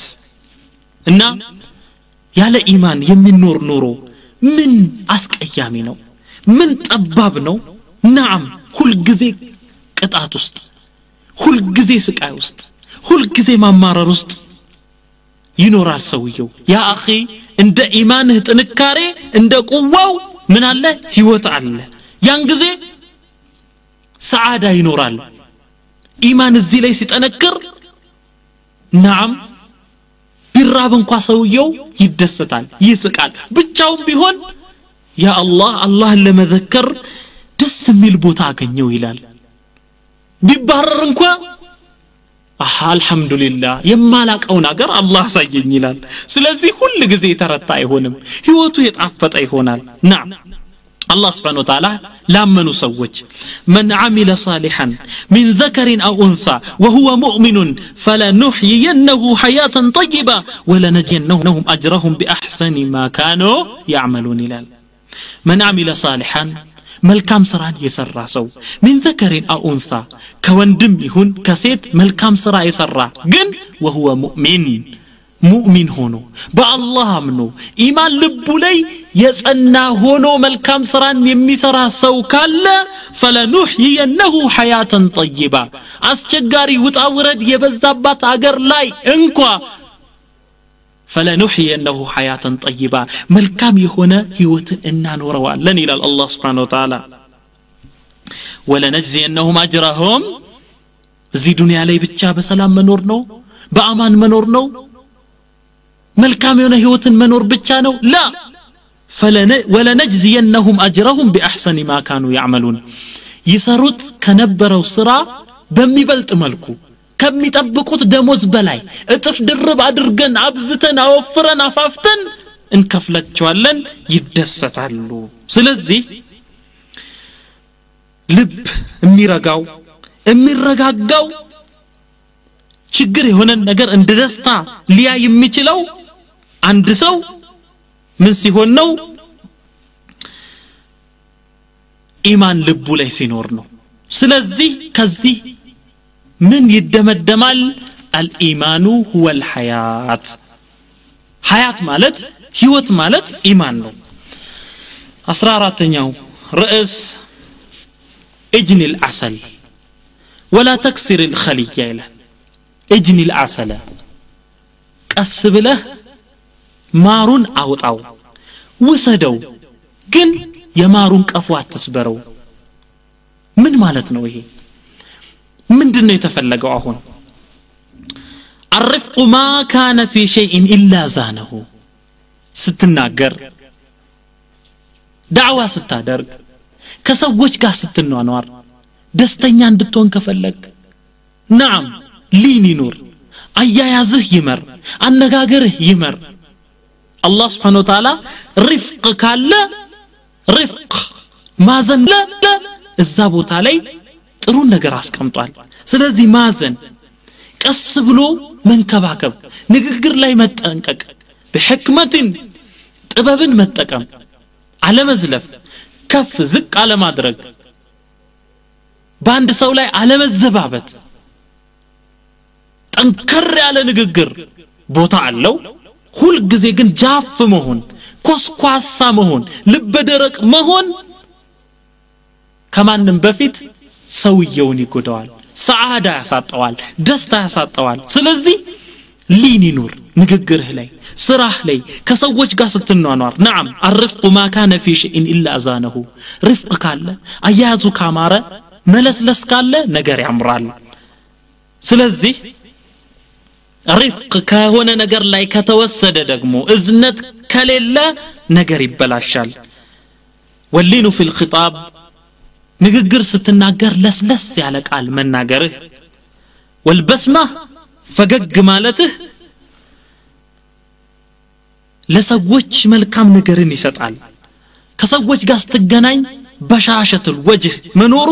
እና ያለ ኢማን የሚኖር ኑሮ ምን አስቀያሚ ነው ምን ጠባብ ነው نعم ሁሉ ጊዜ ቅጣት ውስጥ ሁሉ ጊዜ ስቃይ ውስጥ ሁሉ ጊዜ ማማረር ውስጥ ይኖራል ሰውየው ያ አኺ እንደ ኢማንህ ጥንካሬ እንደ ቁዋው ምን አለ ህይወት አለ ያን ጊዜ ሰዓዳ ይኖራል ኢማን እዚህ ላይ ሲጠነክር نعم ቢራብ እንኳን ሰውየው ይደሰታል ይስቃል ብቻውን ቢሆን ያ አላህን ለመዘከር ደስ የሚል ቦታ አገኘው ይላል ቢባረር እንኳን አልহামዱሊላህ የማላቀው ነገር አላህ ሳየኝ ይላል ስለዚህ ሁሉ ጊዜ ተረታ አይሆንም ህይወቱ የጣፈጠ ይሆናል نعم الله سبحانه وتعالى لامنوا سوج من عمل صالحا من ذكر أو أنثى وهو مؤمن فلنحيينه حياة طيبة ولنجزينهم أجرهم بأحسن ما كانوا يعملون من عمل صالحا መልካም ስራን የሰራ ሰው من ذكر أو أنثى ከወንድም ይሁን ከሴት መልካም ስራ የሰራ ግን وهو ሙእሚን ሆኖ በአላህ አምኖ ኢማን ልቡ ላይ የጸና ሆኖ መልካም ስራን የሚሰራ ሰው ካለ فلنحيينه حياة طيبة አስቸጋሪ ውጣ ውረድ የበዛባት አገር ላይ እንኳን فلنحيينه حياة طيبة መልካም የሆነ ህይወትን እናኖረዋለን ይላል አላህ Subhanahu Wa Ta'ala ولنجزينهم أجرهم እዚህ ዱንያ ላይ ብቻ በሰላም መኖር ነው በአማን መኖር ነው መልካም የሆነ ህይወትን መኖር ብቻ ነው لا ولنجزينهم أجرهم بأحسن ما كانوا يعملون ይሰሩት ከነበረው ስራ በሚበልጥ መልኩ ከሚጠብቁት ደሞዝ በላይ እጥፍ ድርብ አድርገን አብዝተን አወፍረን አፋፍተን እንከፍላቸዋለን ይደሰታሉ ስለዚህ ልብ የሚረጋጋው ችግር የሆነ ነገር እንደ ደስታ ሊያ የሚችለው አንድ ሰው ምን ሲሆን ነው ኢማን ልቡ ላይ ሲኖር ነው ስለዚህ ከዚህ ምን ይደመደማል الإيمان هو الحياة حياة ማለት ህይወት ማለት ኢማን ነው 14ኛው ርዕስ اجن العسل ولا تكسر الخلية ይላል اجن العسل ቀስ ብለህ ማሩን አውጣው ውሰደው ግን የማሩን ቀፎ አትስበረው ምን ማለት ነው ይሄ ምንድነው የተፈለገው አሁን الرفق ما كان في شيء إلا زانه ስትናገር ዳዕዋ ስታደርግ ከሰዎች ጋር ስትኗኗር ደስተኛ እንድትሆን ከፈለክ نعم ሊን ይኑር አያያዝህ ይመር አነጋገርህ ይመር አላህ Subhanahu Wa Ta'ala ሪፍቅ ካለ ሪፍቅ ማዘን እዛ ቦታ ላይ ጥሩ ነገር አስቀምጧል ስለዚህ ማዘን ቀስ ብሎ መንከባከብ ንግግር ላይ መጠንቀቅ በህክመትን ጥበብን መጠቀም አለመዝለፍ ከፍ ዝቅ አለማድረግ በአንድ ሰው ላይ አለመዘባበት ጠንከር ያለ ንግግር ቦታ አለው ሁሉ ጊዜ ግን ጃፍ መሆን ኮስኳሳ መሆን ልበደረቅ መሆን ከማንም በፊት ሰውየውን ይጎዳዋል ሰዓዳ ያሳጣዋል ደስታ ያሳጣዋል ስለዚህ ሊን ይኑር ንግግርህ ላይ ስራህ ላይ ከሰዎች ጋር ስትኗኗር نعم الرفق ما كان في شيء الا ازانه رفق ካለ አያያዙ ካማረ መለስለስ ካለ ነገር ያምራል ስለዚህ ሪፍቅ ከሆነ ነገር ላይ ከተወሰደ ደግሞ እዝነት ከሌለ ነገር ይበላሻል ወሊኑ ፊል ኺጣብ ንግግር ስትናገር ለስለስ ያለ ቃል መናገርህ ወልበስማ ፈገግ ማለትህ ለሰዎች መልካም ነገርን ይሰጣል ከሰዎች ጋር ስትገናኝ በሻሸቱል ወጅህ መኖሩ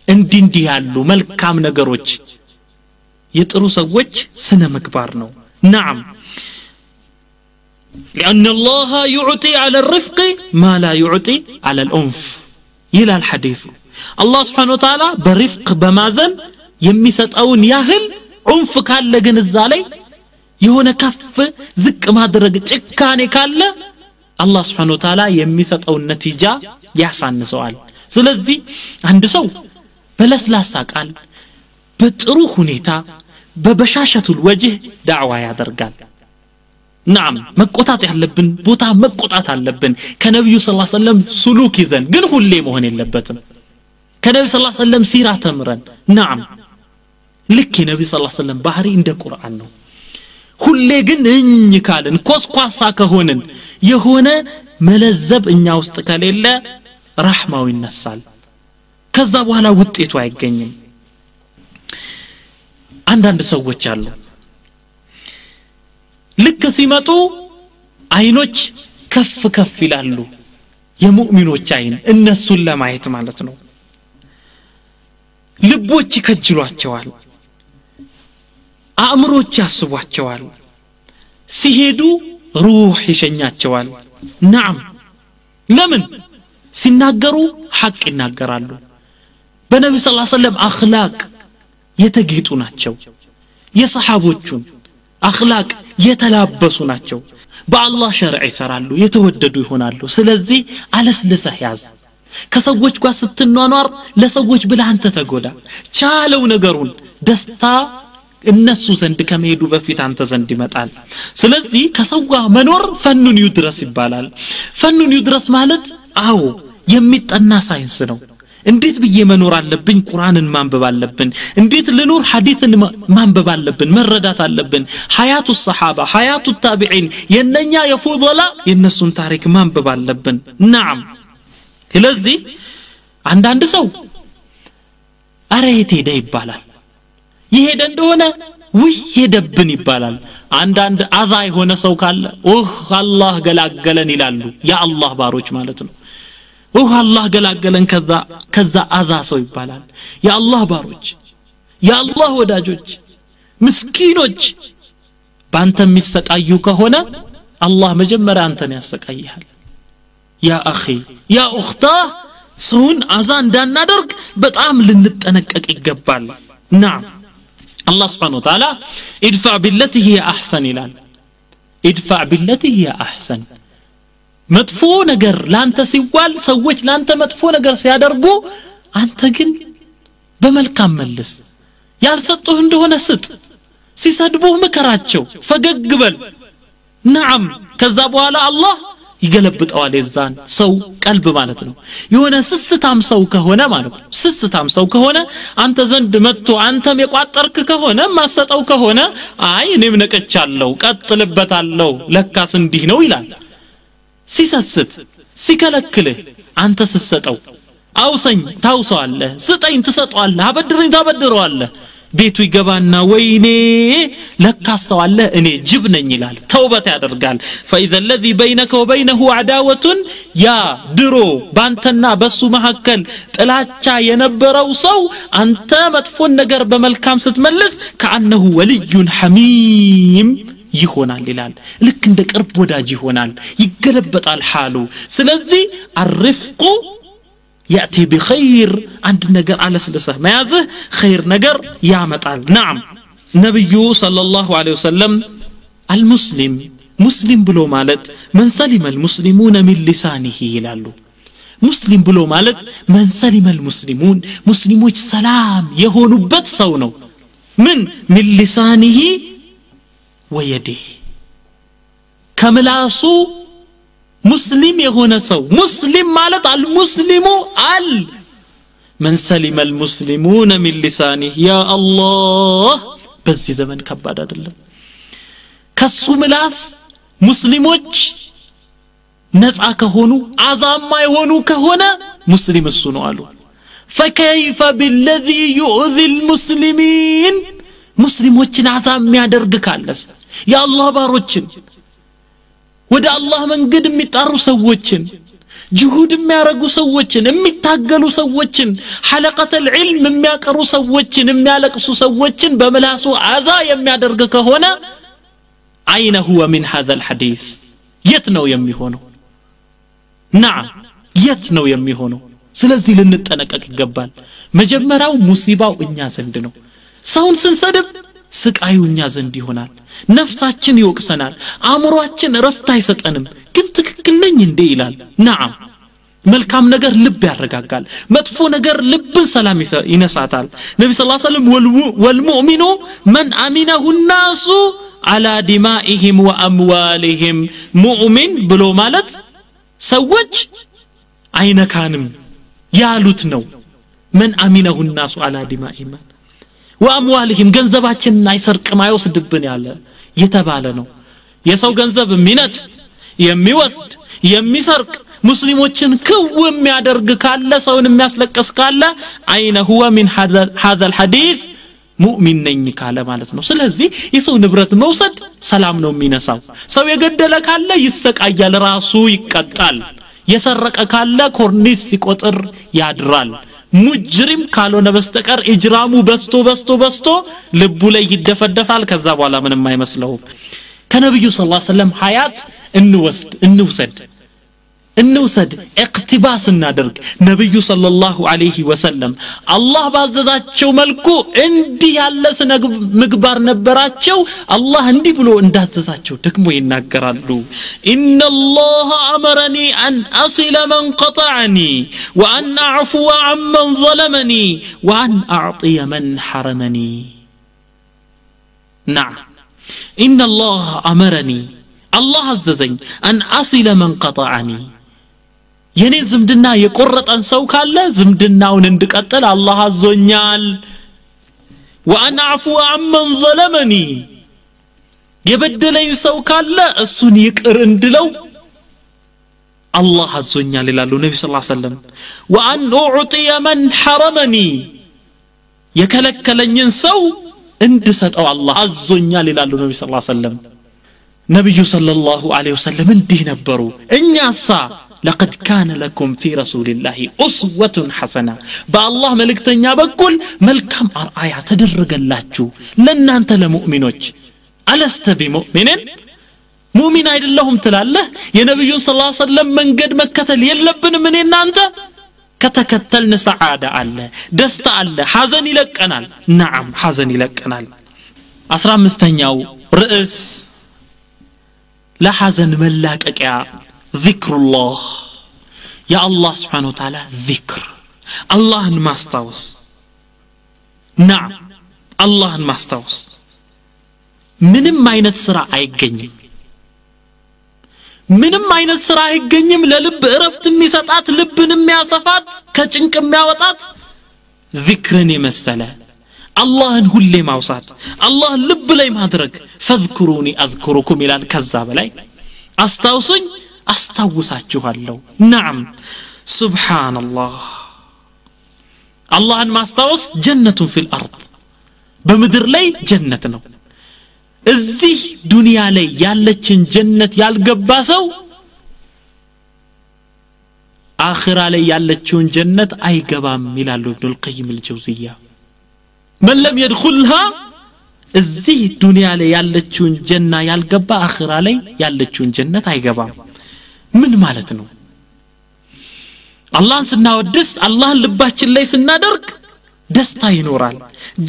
እንዲህ ያሉ መልካም ነገሮች የጥሩ ሰዎች ስነ ምግባር ነው نعم لأن الله يعطي على الرفق ما لا يعطي على الأنف إلى الحديث الله سبحانه وتعالى برفق بمازن የሚሰጣውን ያህል ዑንፍ ካለ ግን እዛ ላይ የሆነ ከፍ ዝቅ ማድረግ ጭካኔ ካለ አላህ Subhanahu Wa Ta'ala የሚሰጣውን ነቲጃ ያሳንሰዋል ስለዚህ አንድ ሰው በለስላሳ ቃል በጥሩ ሁኔታ በበሻሸቱል ወጅህ ዳዕዋ ያደርጋል نعم መቆጣት ያለብን ቦታ መቆጣት አለብን ከነብዩ ሰለላሁ ዐለይሂ ወሰለም ሱሉክ ይዘን ግን ሁሌ መሆን የለበትም ከነብዩ ሰለላሁ ዐለይሂ ወሰለም ሲራ ተምረን نعم ልክ የነብዩ ሰለላሁ ዐለይሂ ወሰለም ባህሪ እንደ ቁርአን ነው ሁሌ ግን እኝ ካልን ኮስኳሳ ከሆነን የሆነ መለዘብ እኛ ውስጥ ከሌለ ረህማው ይነሳል ከዛ በኋላ ውጤቱ አይገኝም አንዳንድ ሰዎች አሉ ልክ ሲመጡ አይኖች ከፍ ከፍ ይላሉ የሙእሚኖች አይን እነሱን ለማየት ማለት ነው ልቦች ይከጅሏቸዋል አእምሮች ያስቧቸዋል ሲሄዱ ሩህ ይሸኛቸዋል نعم ለምን ሲናገሩ ሐቅ ይናገራሉ በነብዩ ሰለላሁ ዐለይሂ ወሰለም አኽላቅ የተጌጡ ናቸው የሰሃቦቹን አኽላቅ የተላበሱ ናቸው በአላህ ሸርዕ ይሰራሉ የተወደዱ ይሆናሉ ስለዚህ አለስልሰህ ያዝ ከሰዎች ጋር ስትኗኗር ለሰዎች ብለህ አንተ ተጎዳ ቻለው ነገሩን ደስታ እነሱ ዘንድ ከመሄዱ በፊት አንተ ዘንድ ይመጣል ስለዚህ ከሰው ጋር መኖር ፈኑን ይድረስ ይባላል ፈኑን ይድረስ ማለት አዎ የሚጠና ሳይንስ ነው እንዴት ብዬ መኖር አለብኝ ቁርአንን ማንበብ አለብን እንዴት ልኖር ሐዲስን ማንበብ አለብን መረዳት አለብን ሐያቱ الصحابه ሐያቱ التابعين የነኛ የፉضላ የነሱን ታሪክ ማንበብ አለብን نعم ስለዚህ አንዳንድ ሰው አሬት ሄደ ይባላል ይሄደ እንደሆነ ውይ ሄደብን ይባላል አንዳንድ አዛ የሆነ ሰው ካለ አላህ ገላገለን ይላሉ ያ አላህ ባሮች ማለት ነው አላህ ገላገለን ከዛ አዛ ሰው ይባላል ያ አላህ ባሮች ያ አላህ ወዳጆች ምስኪኖች ባንተ የሚሰቃዩ ከሆነ አላህ መጀመሪያ አንተን ያሰቃይሃል ያ አኺ ያ ኡኽታ ሰውን አዛ እንዳናደርግ በጣም ልንጠነቀቅ ይገባል نعم الله سبحانه وتعالى ادفع بالتي هي احسن ይላል ادفع بالتي هي احسن መጥፎ ነገር ላንተ ሲዋል ሰዎች ላንተ መጥፎ ነገር ሲያደርጉ አንተ ግን በመልካም መልስ ያልሰጡህ እንደሆነ ስጥ ሲሰድቡህ መከራቸው ፈገግ በል نعم ከዛ በኋላ አላህ ይገለብጠዋል የዛን ሰው ቀልብ ማለት ነው የሆነ ስስታም ሰው ከሆነ ማለት ነው ስስታም ሰው ከሆነ አንተ ዘንድ መጥቶ አንተም የቋጠርክ ከሆነ ማሰጠው ከሆነ አይ እኔም ነቀቻለሁ ቀጥልበታለሁ ለካስ እንዲህ ነው ይላል ሲሰስት ሲከለክልህ አንተ ስሰጠው አውሰኝ ታውሰዋለህ ስጠኝ ትሰጠዋለህ አበድረኝ ታበድረዋለህ ቤቱ ይገባና ወይኔ ለካሰው አለ እኔ ጅብ ነኝ ይላል ተውበት ያደርጋል فاذا الذي بينك وبينه عداوه يا ድሮ ባንተና በሱ መሐከል ጥላቻ የነበረው ሰው አንተ መጥፎን ነገር በመልካም ስትመልስ كانه ولي حميم ይሆናል ይላል ልክ እንደ ቅርብ ወዳጅ ይሆናል ይገለበጣል ሐሉ ስለዚህ الرفق ياتي بخير عند ነገር አለስለሰህ መያዝህ خير ነገር ያመጣል نعم ነብዩ ሰለላሁ ዐለይሂ ወሰለም المسلم مسلم ብሎ ማለት من سلم المسلمون من لسانه ይላሉ ሙስሊም ብሎ ማለት من سلم المسلمون ሙስሊሞች ሰላም የሆኑበት ሰው ነው ምን من لسانه ويده ከምላሱ مسلم የሆነ ሰው ሙስሊም ማለት المسلم من سلم المسلمون من لسانه يا الله በዚህ ዘመን ከባድ አይደለም ከሱ ምላስ ሙስሊሞች ነፃ ከሆኑ አዛማ የሆኑ ከሆነ ሙስሊም እሱ ነው አሉ فكيف بالذي يؤذي المسلمين ሙስሊሞችን አዛም የሚያደርግ ካለስ የአላህ ባሮችን ወደ አላህ መንገድ የሚጣሩ ሰዎችን ጅሁድ የሚያረጉ ሰዎችን የሚታገሉ ሰዎችን ሐለቀተ العلم የሚያቀሩ ሰዎችን የሚያለቅሱ ሰዎችን በመላሱ አዛ የሚያደርግ ከሆነ አይነ هو من هذا الحديث የት ነው የሚሆነው نعم የት ነው የሚሆነው ስለዚህ ልንጠነቀቅ ይገባል መጀመሪያው ሙሲባው እኛ ዘንድ ነው ሰውን ስንሰድብ ስቃዩ እኛ ዘንድ ይሆናል ነፍሳችን ይወቅሰናል አእምሮአችን ረፍት አይሰጠንም ግን ትክክል ነኝ እንዴ ይላል نعم መልካም ነገር ልብ ያረጋጋል መጥፎ ነገር ልብን ሰላም ይነሳታል ነብዩ ሰለላሁ ዐለይሂ ወሰለም والمؤمن من امنه الناس على دمائهم واموالهم مؤمن ብሎ ማለት ሰዎች አይነካንም ያሉት ነው من امنه الناس على دمائهم واموالهم ገንዘባችንን አይሰርቅም አይወስድብን ያለ የተባለ ነው የሰው ገንዘብ የሚነጥፍ የሚወስድ የሚሰርቅ ሙስሊሞችን ክው የሚያደርግ ካለ ሰውን የሚያስለቅስ ካለ አይነ هو من هذا الحديث ሙእሚን ነኝ ካለ ማለት ነው ስለዚህ የሰው ንብረት መውሰድ ሰላም ነው የሚነሳው ሰው የገደለ ካለ ይሰቃያል ራሱ ይቀጣል የሰረቀ ካለ ኮርኒስ ሲቆጥር ያድራል ሙጅሪም ካልሆነ በስተቀር ኢጅራሙ በስቶ ልቡ ላይ ይደፈደፋል ከዛ በኋላ ምንም አይመስለው ከነብዩ ሰለላሁ ዐለይሂ ወሰለም ሐያት እንውሰድ اقتباس እናደርግ ነብዩ ሰለላሁ ዐለይሂ ወሰለም አላህ ባዘዛቸው መልኩ እንዲህ ያለ ስነ ምግባር ነበራቸው አላህ እንዲህ ብሎ እንዳዘዛቸው ደግሞ ይናገራሉ ኢነላህ አመረኒ አን አሲለ መን ቀጠዐኒ ወአን አዕፉ ዐመን ظለመኒ ወአን አዕጢየ መን ሐረመኒ نعم ኢነላህ አመረኒ አላህ አዘዘኝ አን አሲለ መን ቀጠዐኒ የኔ ዝምድና የቆረጠን ሰው ካለ ዝምድናውን እንድቀጥል አላህ አዞኛል ወአን አዕፉ ዐመን ظለመኒ የበደለኝ ሰው ካለ እሱን ይቅር እንድለው አላህ አዞኛል ይላሉ ነብዩ ሰለላሁ ዐለይሂ ወሰለም ወአን ኡዕጢየ መን ሐረመኒ የከለከለኝን ሰው እንድሰጠው አላህ አዞኛል ይላሉ ነብዩ ሰለላሁ ዐለይሂ ወሰለም ነብዩ ሰለላሁ ዐለይሂ ወሰለም እንዲህ ነበሩ እኛሳ لقد كان لكم في رسول الله أسوة حسنة بالله ملكتنيا بكل ملكم أرآية تدرجلاችሁ ለእናንተ ለሙእሚኖች ألست بمؤمن ሙእሚን አይደለሁም ትላለህ የነብዩ ሰለላሁ ዐለይሂ ወሰለም መንገድ መከተል የለብንም እኔ እናንተ ከተከተልን ሰዓዳ አለ ደስታ አለ ሐዘን ይለቀናል نعم ሐዘን ይለቀናል 15ኛው ርዕስ ለሐዘን መላቀቂያ ذكر الله يا الله سبحانه وتعالى ذكر الله ماستوس نعم الله ماستوس ምንም አይነት ስራ አይገኝም ምንም አይነት ስራ አይገኝም ለልብ እረፍት የሚሰጣት ልብን የሚያሰፋት ከጭንቅ የሚያወጣት ذكርን የመሰለ አላህን ሁሌ ማውሳት አላህን ልብ ላይ ማድረግ فاذكروني اذكركم ይላል ከዛ በላይ አስታውሱኝ አስታውሳችኋለሁ نعم سبحان الله اللهን ማስታወስ ጀነቱ في الارض በመድር ላይ ጀነት ነው እዚህ ዱንያ ላይ ያለችን ጀነት ያልገባ ሰው አኺራ ላይ ያለችውን ጀነት አይገባም ይላሉ ኢብኑል ቀይም አልጀውዚያ من لم يدخلها እዚህ ዱንያ ላይ ያለችውን ጀና ያልገባ አኺራ ላይ ያለችውን ጀነት አይገባም ምን ማለት ነው አላህን ስናወድስ አላህን ልባችን ላይ ስናደርግ ደስታ ይኖራል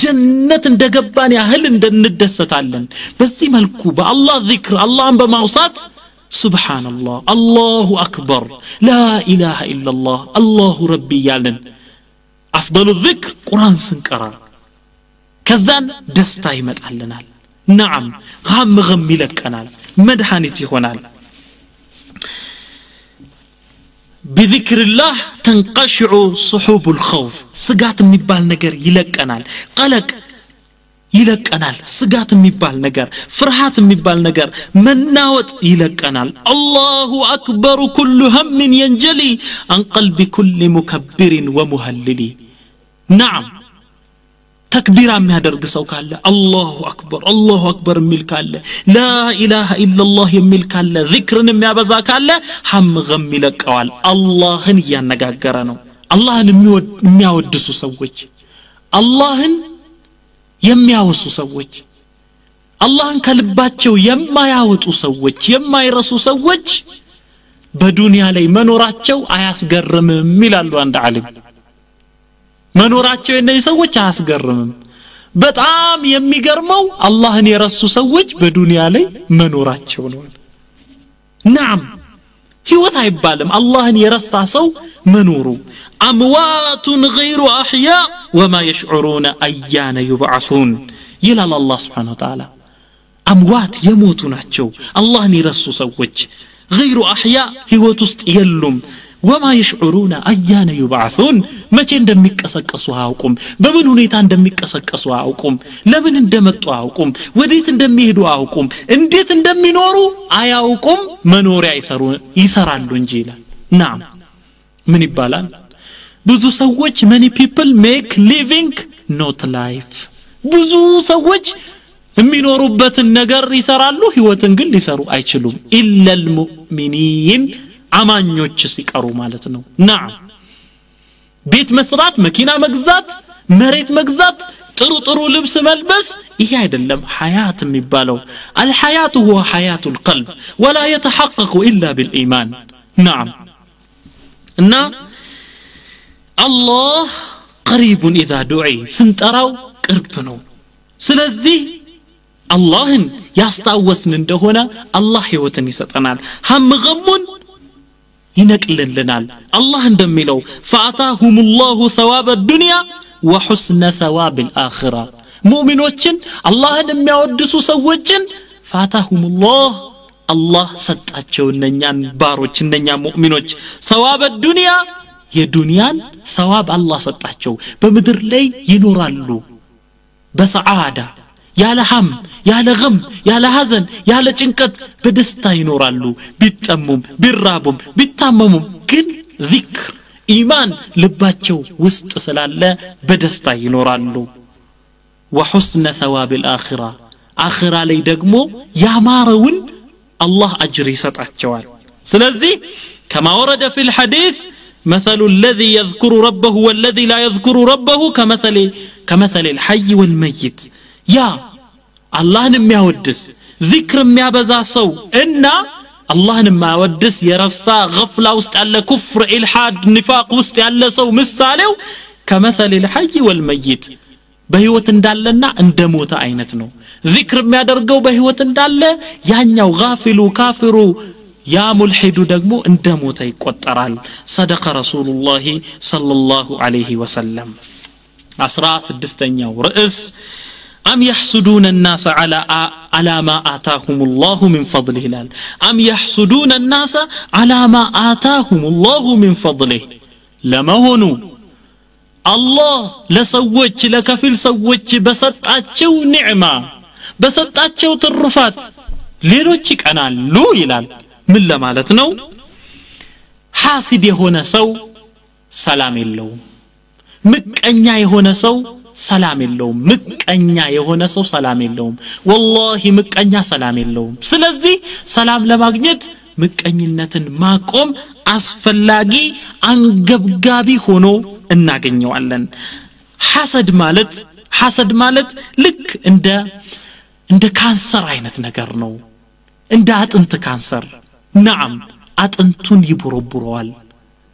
ጀነት እንደገባን ያህል እንደንደሰታለን በዚህ መልኩ በአላህ ዚክር አላህን በማውሳት ሱብሃንአላህ አላሁ አክበር ላ ኢላሃ ኢላላህ አላሁ ረቢ ያለን አፍضل الذكر ቁርአን ስንቀራ ከዛን ደስታ ይመጣልናል نعم غم ይለቀናል መድኃኒት ይሆናል بذكر الله تنقشع صحوب الخوف ስጋት የሚባል ነገር ይለቀናል قلق ይለቀናል ስጋት የሚባል ነገር ፍርሃት የሚባል ነገር መናወጥ ይለቀናል الله اكبر كل هم ينجلي عن قلب كل مكبر ومهلل نعم تكبير የሚያደርግ ሰው ካለ الله اكبر የሚል ካለ لا اله الا الله የሚል ካለ ذكርን የሚያበዛ ካለ ሐም ገም ይለቀዋል አላህን ያነጋገረ ነው አላህን የሚያወድሱ ሰዎች አላህን የሚያወሱ ሰዎች አላህን ከልባቸው የማያወጡ ሰዎች የማይረሱ ሰዎች በዱንያ ላይ መኖራቸው አያስገርምም ይላሉ አንድ ዓሊም መኖራቸው እነዚህ ሰዎች አያስገርምም በጣም የሚገርመው አላህን የረሱ ሰዎች በዱንያ ላይ መኖራቸው ነው نعم ህይወት አይባልም አላህን የረሳ ሰው መኖሩ اموات غير احياء وما يشعرون ايان يبعثون ይላል አላህ Subhanahu Wa Ta'ala اموات የሞቱ ናቸው አላህን የረሱ ሰዎች غير احياء ህይወት ውስጥ የሉም وما يشعرون ايان يبعثون መቼ እንደሚቀሰቀሱ አያውቁም በምን ሁኔታ እንደሚቀሰቀሱ አያውቁም ለምን እንደመጡ አያውቁም ወዴት እንደሚሄዱ አያውቁም እንዴት እንደሚኖሩ አያውቁም መኖሪያ ይሰራሉ እንጂ ይላል نعم ምን ይባላል ብዙ ሰዎች many people make living not life ብዙ ሰዎች የሚኖሩበትን ነገር ይሰራሉ ህይወትን ግን ሊሰሩ አይችሉም إلا المؤمنين አማኞች ሲቀሩ ማለት ነው نعم ቤት መስራት መኪና መግዛት መሬት መግዛት ጥሩ ልብስ መልበስ ይሄ አይደለም ሐያት የሚባለው الحياه هو حياه القلب ولا يتحقق الا بالايمان نعم እና الله قريب اذا دعي ስንጠራው ቅርብ ነው ስለዚህ አላህን ያስታወስን እንደሆነ አላህ ህይወትን ይሰጠናል ሐምገሙን ይነቅልልናል አላህ እንደሚለው فاتاهم الله ثواب الدنيا وحسن ثواب الاخره ሙእሚኖችን አላህን የሚያወድሱ ሰዎችን فاتاهم الله ሰጣቸው እነኛን ባሮች እነኛ ሙእሚኖች ثواب الدنيا የዱንያን ثواب አላህ ሰጣቸው በመድር ላይ ይኖራሉ በሰዓዳ ያለ ሐም ያለ ገም ያለ ሐዘን ያለ ጭንቀት በደስታ ይኖራሉ ቢጠሙም ቢራቡም ቢታመሙም ግን ዚክር ኢማን ልባቸው ውስጥ ስላለ በደስታ ይኖራሉ وحسن ثواب الاخره አኺራ ላይ ደግሞ ያማረውን አላህ አጅር ይሰጣቸዋል ስለዚህ كما ورد في الحديث مثل الذي يذكر ربه والذي لا يذكر ربه كمثل الحي والميت يا አላህን የሚያወድስ ዚክር የሚያበዛ ሰው እና አላህን የማያወድስ የረሳ ገፍላ ውስጥ ያለ ኩፍር ኢልሃድ ኒፋቅ ውስጥ ያለ ሰው ምሳሌው كمثل الحي والميت በህይወት እንዳለና እንደሞተ አይነት ነው ዚክር የሚያደርገው በህይወት እንዳለ ያኛው ጋፊሉ ካፊሩ ያ ሙልሂዱ ደግሞ እንደሞተ ይቆጠራል صدق رسول الله صلى الله عليه وسلم 16ኛው ርዕስ أم يحسدون الناس على ما آتاهم الله من فضله أم يحسدون الناس على ما آتاهم الله من فضله لما هنو الله لسوّج لكفل سوّج بسطاتشو نعمة بسطاتشو ترفات ليروچك أنا لو يلال من لمالتنو حاسد يهونا سو سلام اللو مكأنيا يهونا سو ሰላም የለውም ምቀኛ የሆነ ሰው ሰላም የለውም والله ምቀኛ ሰላም የለውም ስለዚህ ሰላም ለማግኘት ምቀኝነትን ማቆም አስፈላጊ አንገብጋቢ ሆኖ እናገኘዋለን ሐሰድ ማለት ልክ እንደ ካንሰር አይነት ነገር ነው እንደ አጥንት ካንሰር نعم አጥንቱን ይቦረብረዋል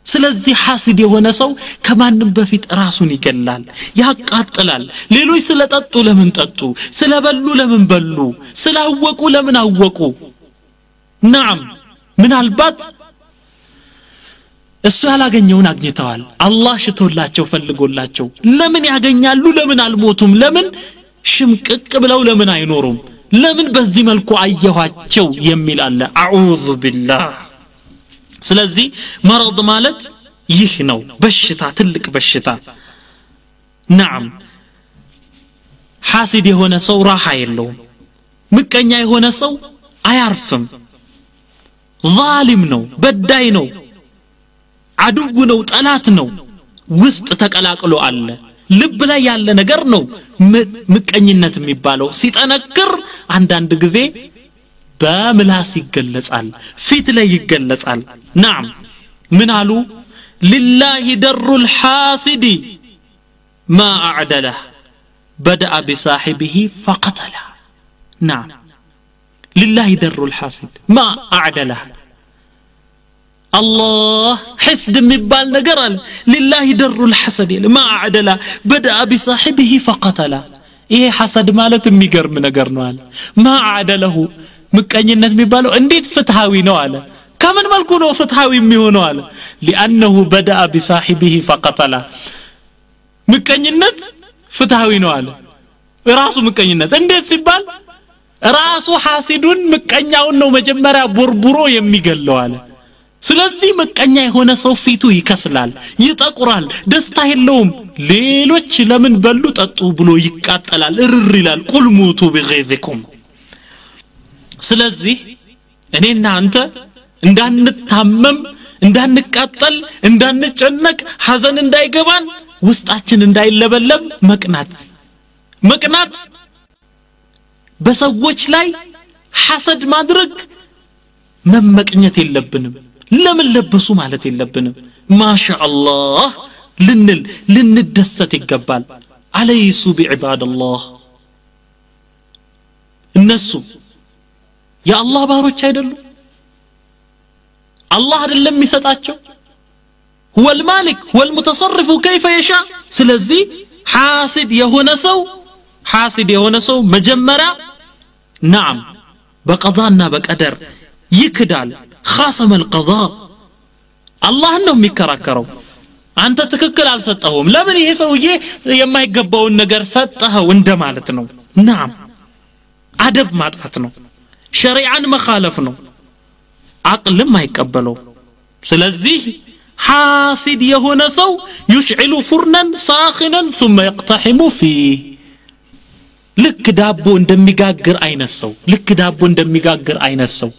ስለዚህ ሐሲድ የሆነ ሰው ከማንም በፊት ራሱን ይገላል ያቃጥላል ሌሎች ስለጠጡ ለምን ጠጡ ስለበሉ ለምን በሉ ስላወቁ ለምን አወቁ نعم ምናልባት እሱ ያላገኘውን አግኝተዋል አላህ ሽቶላቸው ፈልጎላቸው ለምን ያገኛሉ ለምን አልሞቱም ለምን ሽምቅቅ ብለው ለምን አይኖሩም ለምን በዚህ መልኩ አየኋቸው የሚል አለ አዑዙ ቢላህ ስለዚህ መረድ ማለት ይህ ነው በሽታ ትልቅ በሽታ نعم ሐሲድ የሆነ ሰው ራሃ የለውም ምቀኛ የሆነ ሰው አያርፍም ዛሊም ነው በዳይ ነው አዱው ነው ጠላት ነው ውስጥ ተቀላቅሎ አለ ልብ ላይ ያለ ነገር ነው ምቀኝነት የሚባለው ሲጠነክር አንዳንድ ጊዜ በምላስ ይገለጻል ፊት ላይ ይገለጻል نعم ምን አሉ لله در الحاسد ما اعدله بدا بصاحبه فقتله نعم لله در الحاسد ما اعدله الله حسد የሚባል ነገር አለ لله در الحسد ما اعدله بدا بصاحبه فقتله ይሄ ሐሰድ ማለት የሚገርም ነገር ነው አለ ما اعدله ምቀኝነት የሚባለው እንዴት ፍትሃዊ ነው አለ ከምን መልኩ ነው ፍትሃዊ የሚሆነው አለ لانه بدا بصاحبه فقتله ምቀኝነት ፍትሃዊ ነው አለ ራሱ ምቀኝነት እንዴት ሲባል ራሱ ሐሲዱን ምቀኛውን ነው መጀመሪያ ቦርቡሮ የሚገለው አለ ስለዚህ ምቀኛ የሆነ ሰው ፊቱ ይከስላል ይጠቁራል ደስታ የለውም ሌሎች ለምን በሉ ጠጡ ብሎ ይቃጠላል እርር ይላል ቁል ሙቱ بغيظكم ስለዚህ እኔና አንተ እንዳንታመም እንዳንቃጠል እንዳንጨነቅ ሐዘን እንዳይገባን ውስጣችን እንዳይለበለብ መቅናት በሰዎች ላይ ሐሰድ ማድረግ መመቅኘት የለብንም ለምን ለበሱ ማለት የለብንም ማሻአላህ ልንደሰት ይገባል አለይሱ ቢዒባደላህ እነሱ የአላህ ባሮች አይደሉ አላህ አይደለም የሚሰጣቸው هو المالك هو المتصرف كيف يشاء ስለዚህ ሐሲድ የሆነ ሰው መጀመሪያ نعم በቀዳና በቀደር ይክዳል خاصم القضاء الله ነው የሚከራከረው አንተ ትክክል አልሰጠኸውም ለምን ይሄ ሰውዬ የማይገባውን ነገር ሰጠኸው እንደማለት ነው نعم አደብ ማጣት ነው ሸሪዓን መኻለፍ ነው አቅልም አይቀበለው ስለዚህ ሐሲድ የሆነ ሰው يشعل فرنا ساخنا ثم يقتحم فيه ልክ ዳቦ እንደሚጋግር አይነት ሰው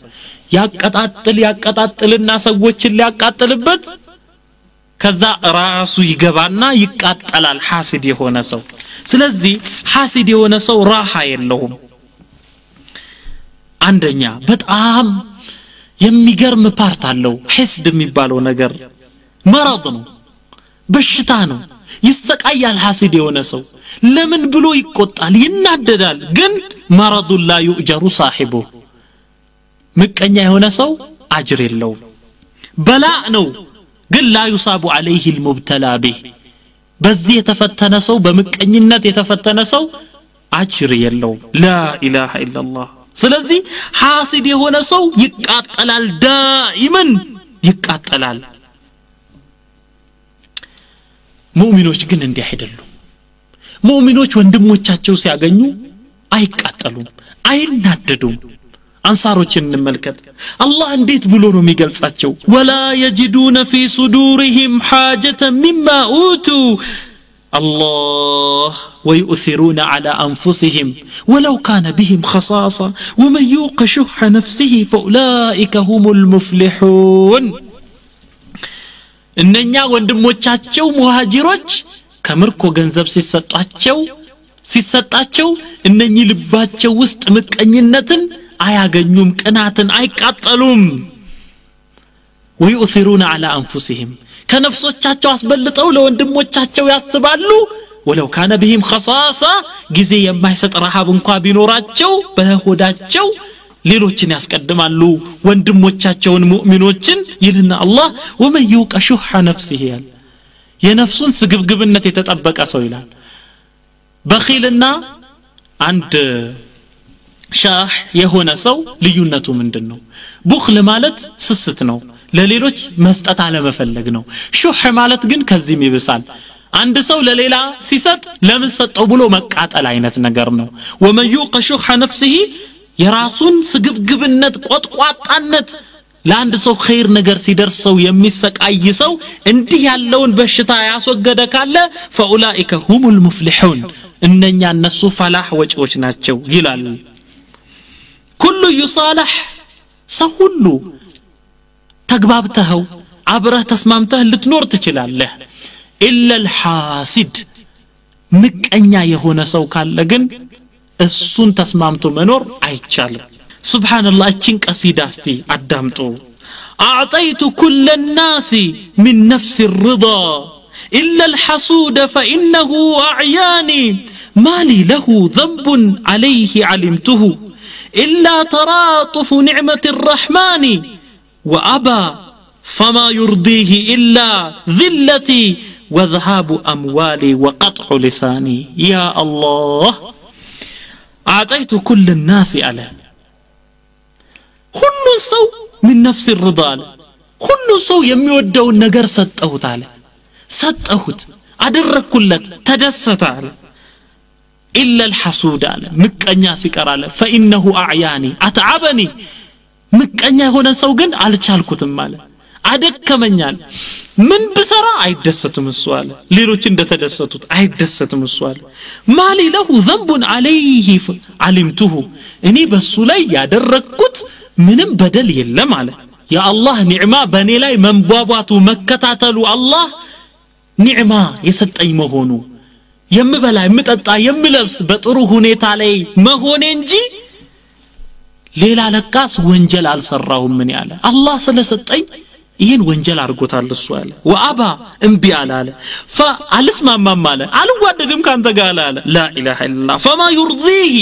ያቀጣጥልና ሰዎችን ሊያቃጥልበት ከዛ ራሱ ይገባና ይቃጠላል ሐሲድ የሆነ ሰው ስለዚህ ሐሲድ የሆነ ሰው ራሃ የለውም አንደኛ በጣም የሚገርም ፓርት አለው ሐስድ የሚባለው ነገር መረድ ነው በሽታ ነው ይሰቃያል ሐሲድ የሆነ ሰው ለምን ብሎ ይቆጣል ይናደዳል ግን መረዱ ላ يؤجر صاحبه ምቀኛ የሆነ ሰው አጅር የለውም በላእ ነው ግን لا يصاب عليه المبتلى به በዚህ የተፈተነ ሰው በምቀኝነት የተፈተነ ሰው አጅር የለውም لا اله الا الله ስለዚህ ሐሲድ የሆነ ሰው ይቃጠላል ዳኢመን ይቃጠላል ሙእሚኖች ግን እንዲህ አይደሉም ሙእሚኖች ወንድሞቻቸው ሲያገኙ አይቃጠሉም አይናደዱም አንሳሮችን እንመልከት አላህ እንዴት ብሎ ነው የሚገልጻቸው ولا يجدون في صدورهم حاجة مما اوتوا الله ويؤثرون على أنفسهم ولو كان بهم خصاصة ومن يوق شح نفسه فأولئك هم المفلحون إننا وندموچاچو مهاجروچ ከምርኮ ገንዘብ ሲሰጣቸው እነኚህ ልባቸው ውስጥ ምቀኝነትን አያገኙም ቅናትን አይቃጠሉም ويؤثرون على انفسهم ከነፍሶቻቸው አስበልጠው ለወንድሞቻቸው ያስባሉ ولو كان بهم خصاصة ጊዜ የማይሰጥ ረሃብ እንኳን ቢኖራቸው በሆዳቸው ሌሎችን ያስቀድማሉ ወንድሞቻቸውን ሙእሚኖችን ይልና አላህ ومن يوق شح نفسه የነፍሱን ስግብግብነት የተጠበቀ ሰው ይላል በኺልና አንድ ሻህ የሆነ ሰው ልዩነቱ ምንድነው ቡኽል ማለት ስስት ነው ለሌሎች መስጠት አለመፈለግ ነው ሹህ ማለት ግን ከዚህም ይብሳል አንድ ሰው ለሌላ ሲሰጥ ለምን ሰጠው ብሎ መቃጠል አይነት ነገር ነው ومن يوق شح نفسه የራሱን ስግብግብነት ቆጥቋጣነት ለአንድ ሰው ኸይር ነገር ሲደርሰው የሚሰቃይ ሰው እንዲህ ያለውን በሽታ ያስወገደ ካለ فاولئك هم المفلحون እነኛ እነሱ ፈላህ ወጪዎች ናቸው ይላል ኩሉ ይصالح ሰው ሁሉ ተግባብተው አብረህ ተስማምተህ ልትኖር ትችላለህ ኢላ الحاسد ምቀኛ የሆነ ሰው ካለ ግን እሱን ተስማምቶ መኖር አይቻልም ሱብሃንአላህ እቺን ቀሲዳ እስቲ አዳምጡ اعطيت كل الناس من نفس الرضا الا الحسود فانه اعياني ما لي له ذنب عليه علمته الا تراطف نعمه الرحمن وابى فما يرضيه الا ذلتي وذهاب اموالي وقطع لساني يا الله اعطيت كل الناس على كل سو من نفس الرضا كل سو የሚወደው ነገር ሰጠሁት አደረኩለት ተደሰታል الا الحسود على ምቀኛ ሲቀር አለ فانه اعياني اتعبني ምቀኛ የሆነ ሰው ግን አልቻልኩትም ማለት አደከመኛል ምን ብሰራ አይደሰትም እሱ አለ ሌሎች እንደተደሰቱት አይደሰትም እሱ አለ ማሊ له ذنب عليه علمته እኔ በሱ ላይ ያደረኩት ምንም በደል የለም አለ ያ አላህ ኒዕማ በኔ ላይ መንቧቧቱ መከታተሉ አላህ ኒዕማ የሰጠኝ መሆኑ የምበላ የምጠጣ የምለብስ በጥሩ ሁኔታ ላይ መሆኔ እንጂ ሌላ ለካስ ወንጀል አልሰራሁም ምን ያለ አላህ ስለሰጠኝ ይሄን ወንጀል አርጎታል እሱ አለ ወአባ እንቢ አለ فالاسمعም አለ አልዋደድም ካንተ ጋር አለ لا اله الا الله فما يرضيه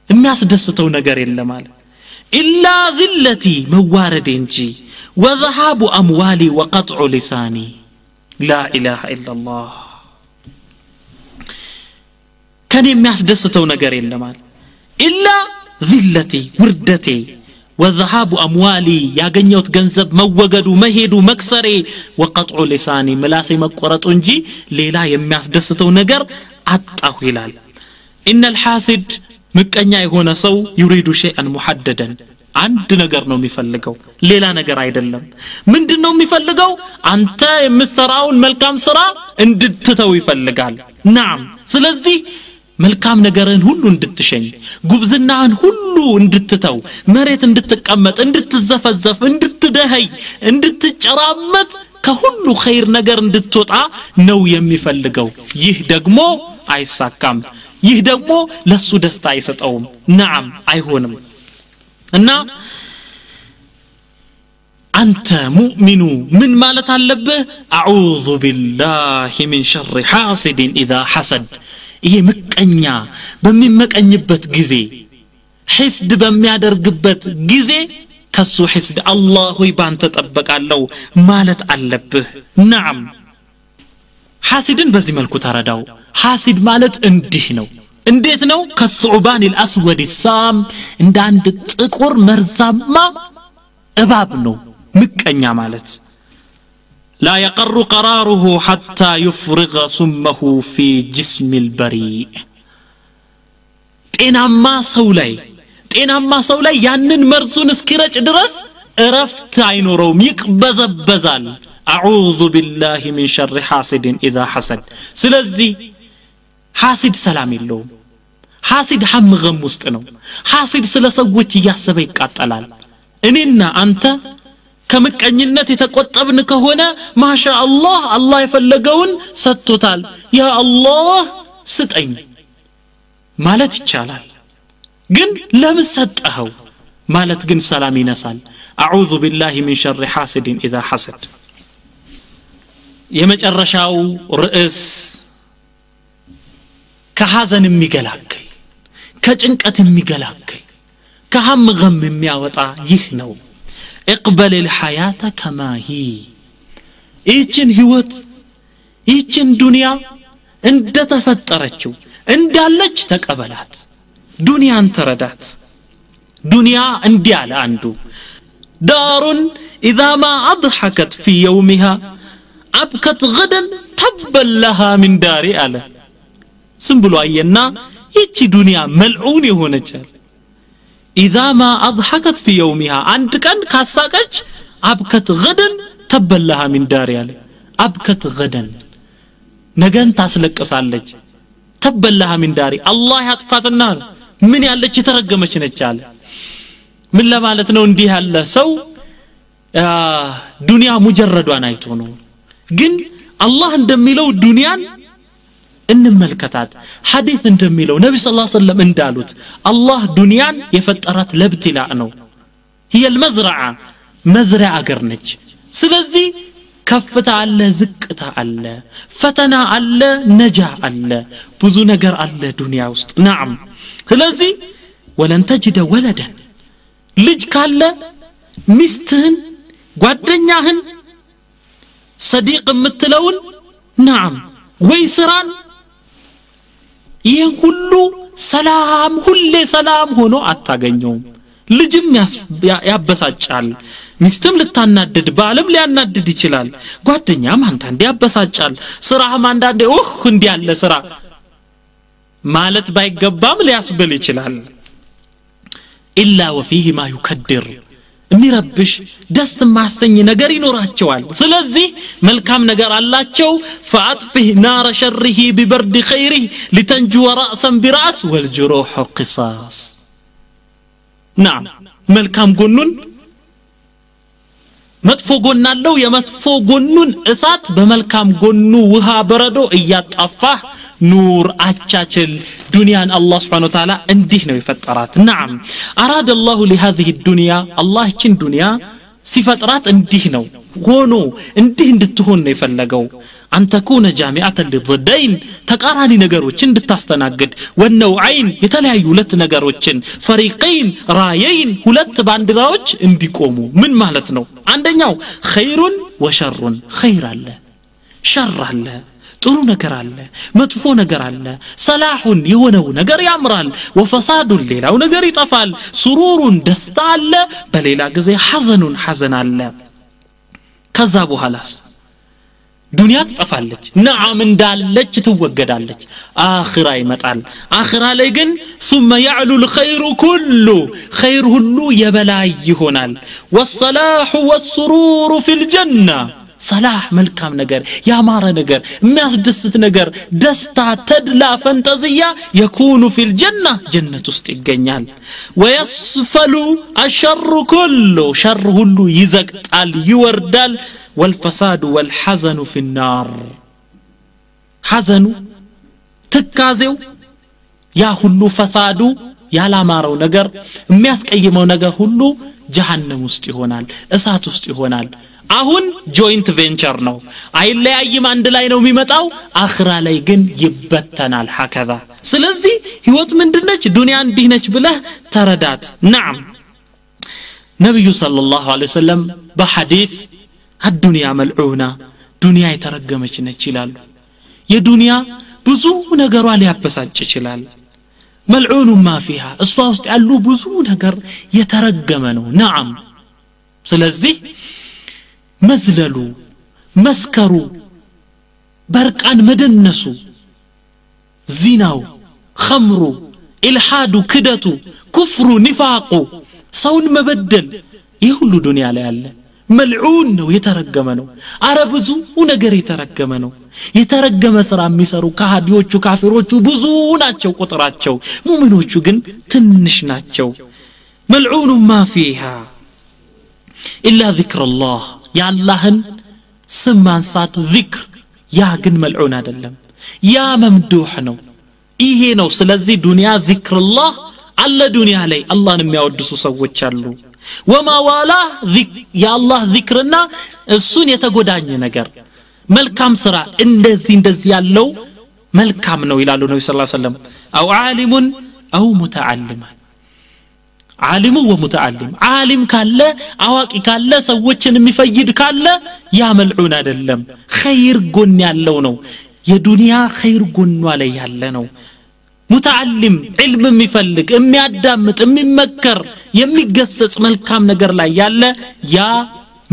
የሚያስደስተው ነገር የለም አለ الا ذلتي موارد እንጂ وذهاب اموالي وقطع لساني لا اله الا الله كان የሚያስደስተው ነገር የለም አለ الا ذلتي وردتي وذهاب اموالي ያገኘውት ገንዘብ መወገዱ መሄዱ መክሰሬ وقطع لساني ምላሴ መቆረጡ እንጂ ሌላ የሚያስደስተው ነገር አጣሁ ይላል ان الحاسد ምቀኛ የሆነ ሰው يريد شيئا محددا አንድ ነገር ነው የሚፈልገው ሌላ ነገር አይደለም ምንድነው የሚፈልገው አንተ የምትሰራውን መልካም ስራ እንድትተው ይፈልጋል نعم ስለዚህ መልካም ነገርን ሁሉ እንድትሸኝ ጉብዝናን ሁሉ እንድትተው መሬት እንድትቀመጥ እንድትዘፈዘፍ እንድትደህይ እንድትጨራመት ከሁሉ ኸይር ነገር እንድትወጣ ነው የሚፈልገው ይህ ደግሞ አይሳካም ይህ ደግሞ ለሱ ደስታ አይሰጠውም نعم አይሆንም እና አንተ ሙእሚኑ ምን ማለት አለብህ አዑዙ ቢላሂ ሚን ሸር ሐሲድ اذا حسد ይሄ ምቀኛ በሚመቀኝበት ጊዜ ሒስድ በሚያደርግበት ጊዜ ከሱ ሒስድ አላህ ሆይ ባንተ ተጠበቃለሁ ማለት አለብህ نعم ሐሲድን በዚህ መልኩ ተረዳው ሐሲድ ማለት እንዲህ ነው እንዴት ነው ከሱባን الاسود السام እንደ አንድ ጥቁር መርዛማ እባብ ነው ምቀኛ ማለት لا يقر قراره حتى يفرغ سمه في جسم البريء ጤናማ ሰው ላይ ያንን መርዙን እስኪረጭ ድረስ እረፍት አይኖረውም ይቅበዘበዛል اعوذ بالله من شر حاسد اذا حسد ስለዚህ ሐሲድ ሰላም የለውም ሐሲድ ሐምገም ውስጥ ነው ሐሲድ ስለ ሰዎች ያሰበ ይቃጠላል እኔና አንተ ከምቀኝነት የተቆጠብን ከሆነ ማሻአላህ አላህ የፈለገውን ሰጥቶታል ያ አላህ ስጠኝ ማለት ይቻላል ግን ለምን ሰጠኸው ማለት ግን ሰላም ይነሳል አዑዙ ቢላሂ ሚን ሸር ሐሲድን ኢዛ ሐሰድ የመጨረሻው ርዕስ ከሐዘን የሚገላግል ከጭንቀት የሚገላግል ከሐም ገም የሚያወጣ ይህ ነው اقبل الحياة كما هي ይህችን ህይወት ይህችን ዱንያ እንደተፈጠረችው እንዳለች ተቀበላት ዱንያን ተረዳት ዱንያ እንዲያለ አንዱ ዳሩን اذا ما اضحكت في يومها ابكت غدا تبا لها من دار አለ ስም ብሎ አየና ይህች ዱንያ መልዑን የሆነች اذا ما اضحكت في يومها አንድ ቀን ካሳቀች ابكت غدا تبا لها من دار አለ ابكت غدا ነገን ታስለቅሳለች تبا لها من دار الله ያጥፋትና ምን ያለች የተረገመች ነች አለ ምን ለማለት ነው እንዲህ ያለ ሰው ዱንያ ሙጀረዷን አይቶ ነው ግን አላህ እንደሚለው ዱንያን እንመልከታት ሐዲስ እንደሚለው ነብዩ ሰለላሁ ዐለይሂ ወሰለም እንዳሉት አላህ ዱንያን የፈጠራት ለብትላእ ነው هي المزرعه መዝሪያ አገር ነች ስለዚህ ከፍታ አለ ዝቅታ አለ ፈተና አለ ነጃ አለ ብዙ ነገር አለ ዱንያ ውስጥ نعم ስለዚህ ወለን ተጅደ ወለደን ልጅ ካለ ሚስትህን ጓደኛህን صديق የምትለውን نعم ወይ ስራን ይሄን ሁሉ ሰላም ሁሌ ሰላም ሆኖ አታገኘውም ልጅም ያበሳጫል ሚስትም ልታናድድ ባለም ሊያናድድ ይችላል ጓደኛም አንዳንዴ ያበሳጫል ስራህም አንዳንዴ እንዲህ ያለ ስራ ማለት ባይገባም ሊያስብል ይችላል إلا وفيه ما يكدر የሚረብሽ ደስ ማሰኝ ነገር ይኖራቸዋል ስለዚህ መልካም ነገር አላቸው فاطفه نار شره ببرد خيره لتنجو راسا براس والجروح قصاص نعم መልካም ጎኑን መጥፎ ጎን አለው የመጥፎ ጎኑን እሳት በመልካም ጎኑ ውሃ በረዶ እያጣፋህ نور አቻችል ዱንያን አላህ Subhanahu Wa Ta'ala እንዲህ ነው የፈጠራት نعم اراد الله لهذه الدنيا الله እቺን ዱንያ ሲፈጥራት እንዲህ ነው ሆኖ እንዲህ እንድትሆን ነው የፈለገው أن تكون جامعة للضدين ተቃራኒ ነገሮችን እንድታስተናግድ ወነውዓይን የተለያዩ ሁለት ነገሮችን فريقين رايين ሁለት ባንዲራዎች እንዲቆሙ ምን ማለት ነው አንደኛው خيرun وشرun خير አለ شر አለ ጥሩ ነገር አለ መጥፎ ነገር አለ ሰላሁን የሆነው ነገር ያምራል ወፈሳዱን ሌላው ነገር ይጠፋል ሱሩሩን ደስታ አለ በሌላ ጊዜ ሐዘኑን ሐዘን አለ ከዛ በኋላስ ዱንያ ትጠፋለች ነዓም እንዳለች ትወገዳለች አኺራ ይመጣል አኺራ ላይ ግን ثم يعلو الخير كله خير ሁሉ የበላይ ይሆናል والصلاح والسرور في الجنة صلاح መልካም ነገር ያማረ ነገር የሚያስደስት ነገር ደስታ ተድላ ፈንጠዚያ يكون في الجنة ጀነት ውስጥ ይገኛል ويصفل الشر كله شر ሁሉ ይዘቅጣል ይወርዳል والفساد والحزن في النار حزن تكازيو يا ሁሉ ፈሳዱ ያላማረው ነገር የሚያስቀይመው ነገር ሁሉ ጀሃነም ውስጥ ይሆናል እሳት ውስጥ ይሆናል አሁን ጆይንት ቬንቸር ነው አይለያይም አንድ ላይ ነው የሚመጣው አኺራ ላይ ግን ይበተናል هكذا ስለዚህ ህይወት ምንድነች ዱንያ እንዲህ ነች ብለህ ተረዳት نعم ነብዩ ሰለላሁ ዐለይሂ ወሰለም በሐዲስ الدنيا ملعونة دنيا يترجمች ነች ይላሉ የዱንያ ብዙ ነገሯ ሊያበሳጭ ይችላል ملعون ما فيها እሷ ውስጥ ያሉ ብዙ ነገር የተረገመ ነው نعم ስለዚህ መዝለሉ መስከሩ በርቃን መደነሱ ዚናው خمሩ ኢልሃዱ ክደቱ ኩፍሩ ኒፋቁ ሰውን መበደል ይህ ሁሉ ዱንያ ላይ ያለ መልዑን ነው የተረገመ ነው አረ ብዙ ነገር የተረገመ ነው የተረገመ ስራ የሚሰሩ ካህዲዎቹ ካፊሮቹ ብዙ ናቸው ቁጥራቸው ሙእሚኖቹ ግን ትንሽ ናቸው መልዑን ما فيها إلا ذكر الله يا الله ስም ማንሳት ذكر ያ ግን መልዑን አይደለም ያ መምዱህ ነው ይሄ ነው ስለዚህ ዱንያ ዚክርላህ አለ ዱንያ ላይ አላህን የሚያወድሱ ሰዎች አሉ ወማ ዋላ ያ አላህ ዚክርና እሱን የተጎዳኘ ነገር መልካም ስራ እንደዚህ ያለው መልካም ነው ይላሉ ነብዩ ሰለላሁ ዐለይሂ ወሰለም አው ዓሊሙን አው ሙተዓሊም ዓሊሙ ወሙተዓሊም ዓሊም ካለ አዋቂ ካለ ሰዎችን የሚፈይድ ካለ ያ መልዑን አይደለም ኸይር ጎን ያለው ነው የዱንያ ኸይር ጎኗ ላይ ያለ ነው ሙተዓሊም ዒልም የሚፈልግ የሚያዳምጥ የሚመከር የሚገሰጽ መልካም ነገር ላይ ያለ ያ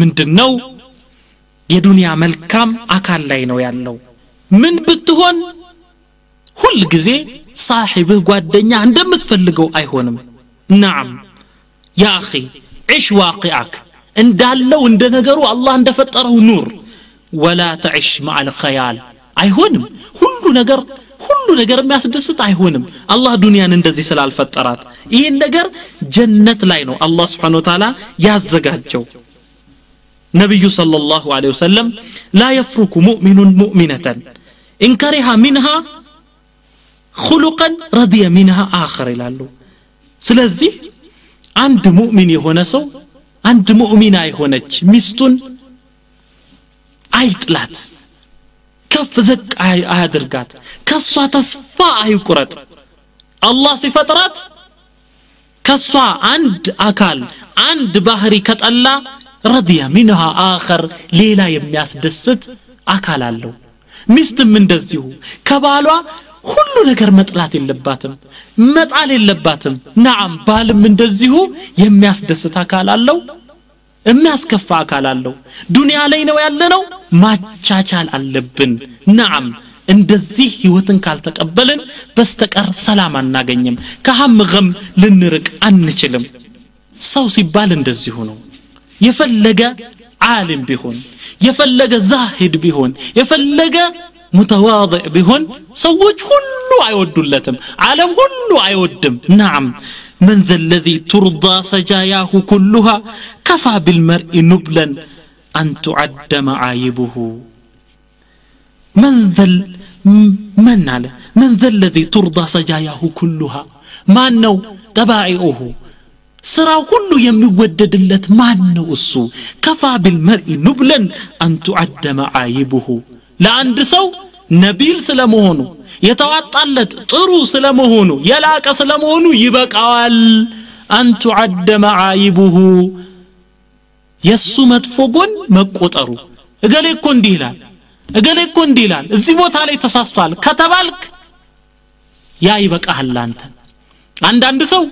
ምንድነው የዱንያ መልካም አካል ላይ ነው ያለው ምን ብትሆን ሁሉ ጊዜ صاحبህ ጓደኛ እንደምትፈልገው አይሆንም نعم يا اخي عيش واقعك እንዳለው እንደነገሩ አላህ እንደፈጠረው ኑር ولا تعيش مع الخيال አይሆንም ሁሉ ነገር የሚያስደስት አይሆንም አላህ ዱንያን እንደዚህ ስላልፈጠራት ይሄን ነገር ጀነት ላይ ነው አላህ Subhanahu Wa Ta'ala ያዘጋጀው ነብዩ ሰለላሁ ዐለይሂ ወሰለም لا يفرق مؤمن مؤمنة إن كره منها خلقا رضي منها آخر ይላሉ ስለዚህ አንድ ሙእሚን የሆነ ሰው አንድ ሙእሚና የሆነች ሚስቱን አይጥላት ከፍ ዝቅ አያድርጋት ከሷ ተስፋ አይቁረጥ አላህ ሲፈጥራት ከሷ አንድ አካል አንድ ባህሪ ከጠላ رضي منها آخر ሌላ የሚያስደስት አካል አለው ሚስትም እንደዚሁ ከባሏ ሁሉ ነገር መጥላት የለባትም መጣል የለባትም نعم ባልም እንደዚሁ የሚያስደስት አካል አለው የሚያስከፋ አካል አለው ዱንያ ላይ ነው ያለነው ማቻቻል አለብን نعم እንደዚህ ህይወትን ካልተቀበልን በስተቀር ሰላም አናገኝም ከሐም ገም ልንርቅ አንችልም ሰው ሲባል እንደዚሁ ነው የፈለገ ዓሊም ቢሆን የፈለገ ዛሂድ ቢሆን የፈለገ متواضع بهن سوج كله عيودلتم عالم كله عيودم نعم من ذا الذي ترضى سجاياه كلها كفى بالمرء نبلا أن تعد معايبه من ذا الذي ترضى سجاياه كلها ما نو تباعئه سرا كله يمودد اللت ما نو السو كفى بالمرء نبلا أن تعد معايبه ለአንድ ሰው ነቢል ስለመሆኑ የተዋጣለት ጥሩ ስለመሆኑ የላቀ ስለመሆኑ ይበቃዋል አንቱ عد معايبه የሱ መጥፎ ጎን መቆጠሩ እገሌ እኮ እንዲህ ይላል እዚህ ቦታ ላይ ተሳስቷል ከተባልክ ያ ይበቃሃል አንተ አንዳንድ ሰው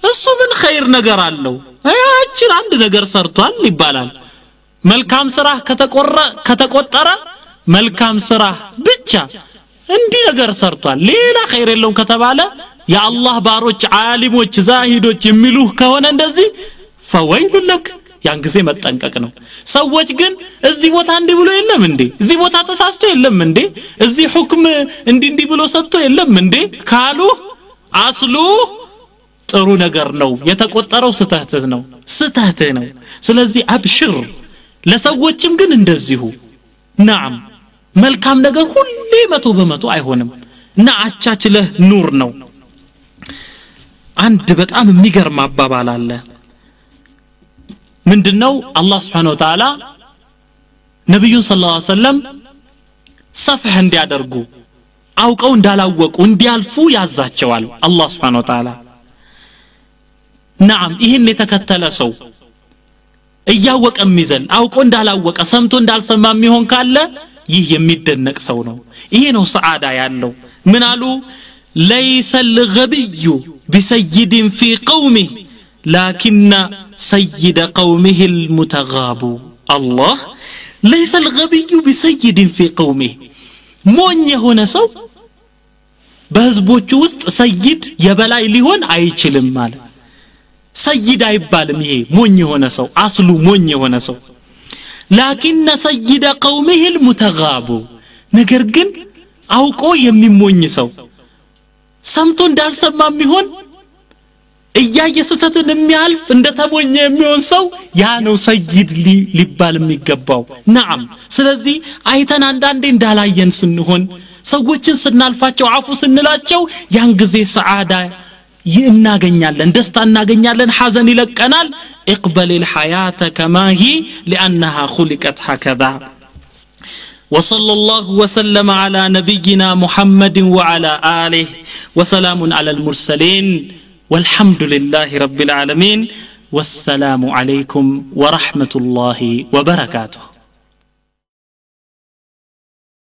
እሱ ምን ኸይር ነገር አለው አያችን አንድ ነገር ሰርቷል ይባላል መልካም ስራ ከተቆጠረ መልካም ስራ ብቻ እንዲህ ነገር ሰርቷል ሌላ ኸይር የለውም ከተባለ የአላህ ባሮች ዓሊሞች ዛሂዶች የሚሉህ ከሆነ እንደዚህ ፈወይሉ ለክ ያን ጊዜ መጠንቀቅ ነው ሰዎች ግን እዚህ ቦታ እንዲህ ብሎ የለም እንዴ እዚህ ቦታ ተሳስቶ የለም እንዴ እዚህ ሁክም እንዲህ ብሎ ሰጥቶ የለም እንዴ ካሉ አስሉ ጥሩ ነገር ነው የተቆጠረው ስተህት ነው ስለዚህ አብሽር ለሰዎችም ግን እንደዚሁ نعم መልካም ነገር ሁሌ 100% አይሆንም እና አቻችለህ ኑር ነው አንድ በጣም የሚገርም አባባል አለ ምንድነው አላህ Subhanahu Wa Ta'ala ነብዩ ሰለላሁ ዐለይሂ ወሰለም ሰፍህ እንዲያደርጉ አውቀው እንዳላወቁ እንዲያልፉ ያዛቸዋል አላህ Subhanahu Wa Ta'ala نعم ይሄን የተከተለ ሰው እያወቀ የሚዘል አውቆ እንዳላወቀ ሰምቶ እንዳልሰማ የሚሆን ካለ ይህ የሚደነቅ ሰው ነው ይሄ ነው ሰዓዳ ያለው ምን አሉ ليس الغبي بسيد في قومه لكن سيد قومه المتغاب الله ليس الغبي بسيد في قومه ሞኝ የሆነ ሰው በህዝቦቹ ውስጥ ሰይድ የበላይ ሊሆን አይችልም ማለት سيد አይባልም ይሄ ሞኝ የሆነ ሰው አስሉ ሞኝ የሆነ ሰው لكن سيد قومه المتغاب ነገር ግን አውቆ የሚሞኝ ሰው ሰምቶ እንዳልሰማ የሚሆን እያየ ስተትን የሚያልፍ እንደተሞኘ የሚሆን ሰው ያ ነው ሰይድ ሊባል የሚገባው ነዓም ስለዚህ አይተን አንዳንዴ እንዳላየን ስንሆን ሰዎችን ስናልፋቸው አፉ ስንላቸው ያን ጊዜ ሰዓዳ እናገኛለን ደስታ እናገኛለን ሐዘን ይለቀናል اقبل الحياه كما هي لانها خلقت هكذا وصلى الله وسلم على نبينا محمد وعلى اله وسلام على المرسلين والحمد لله رب العالمين والسلام عليكم ورحمة الله وبركاته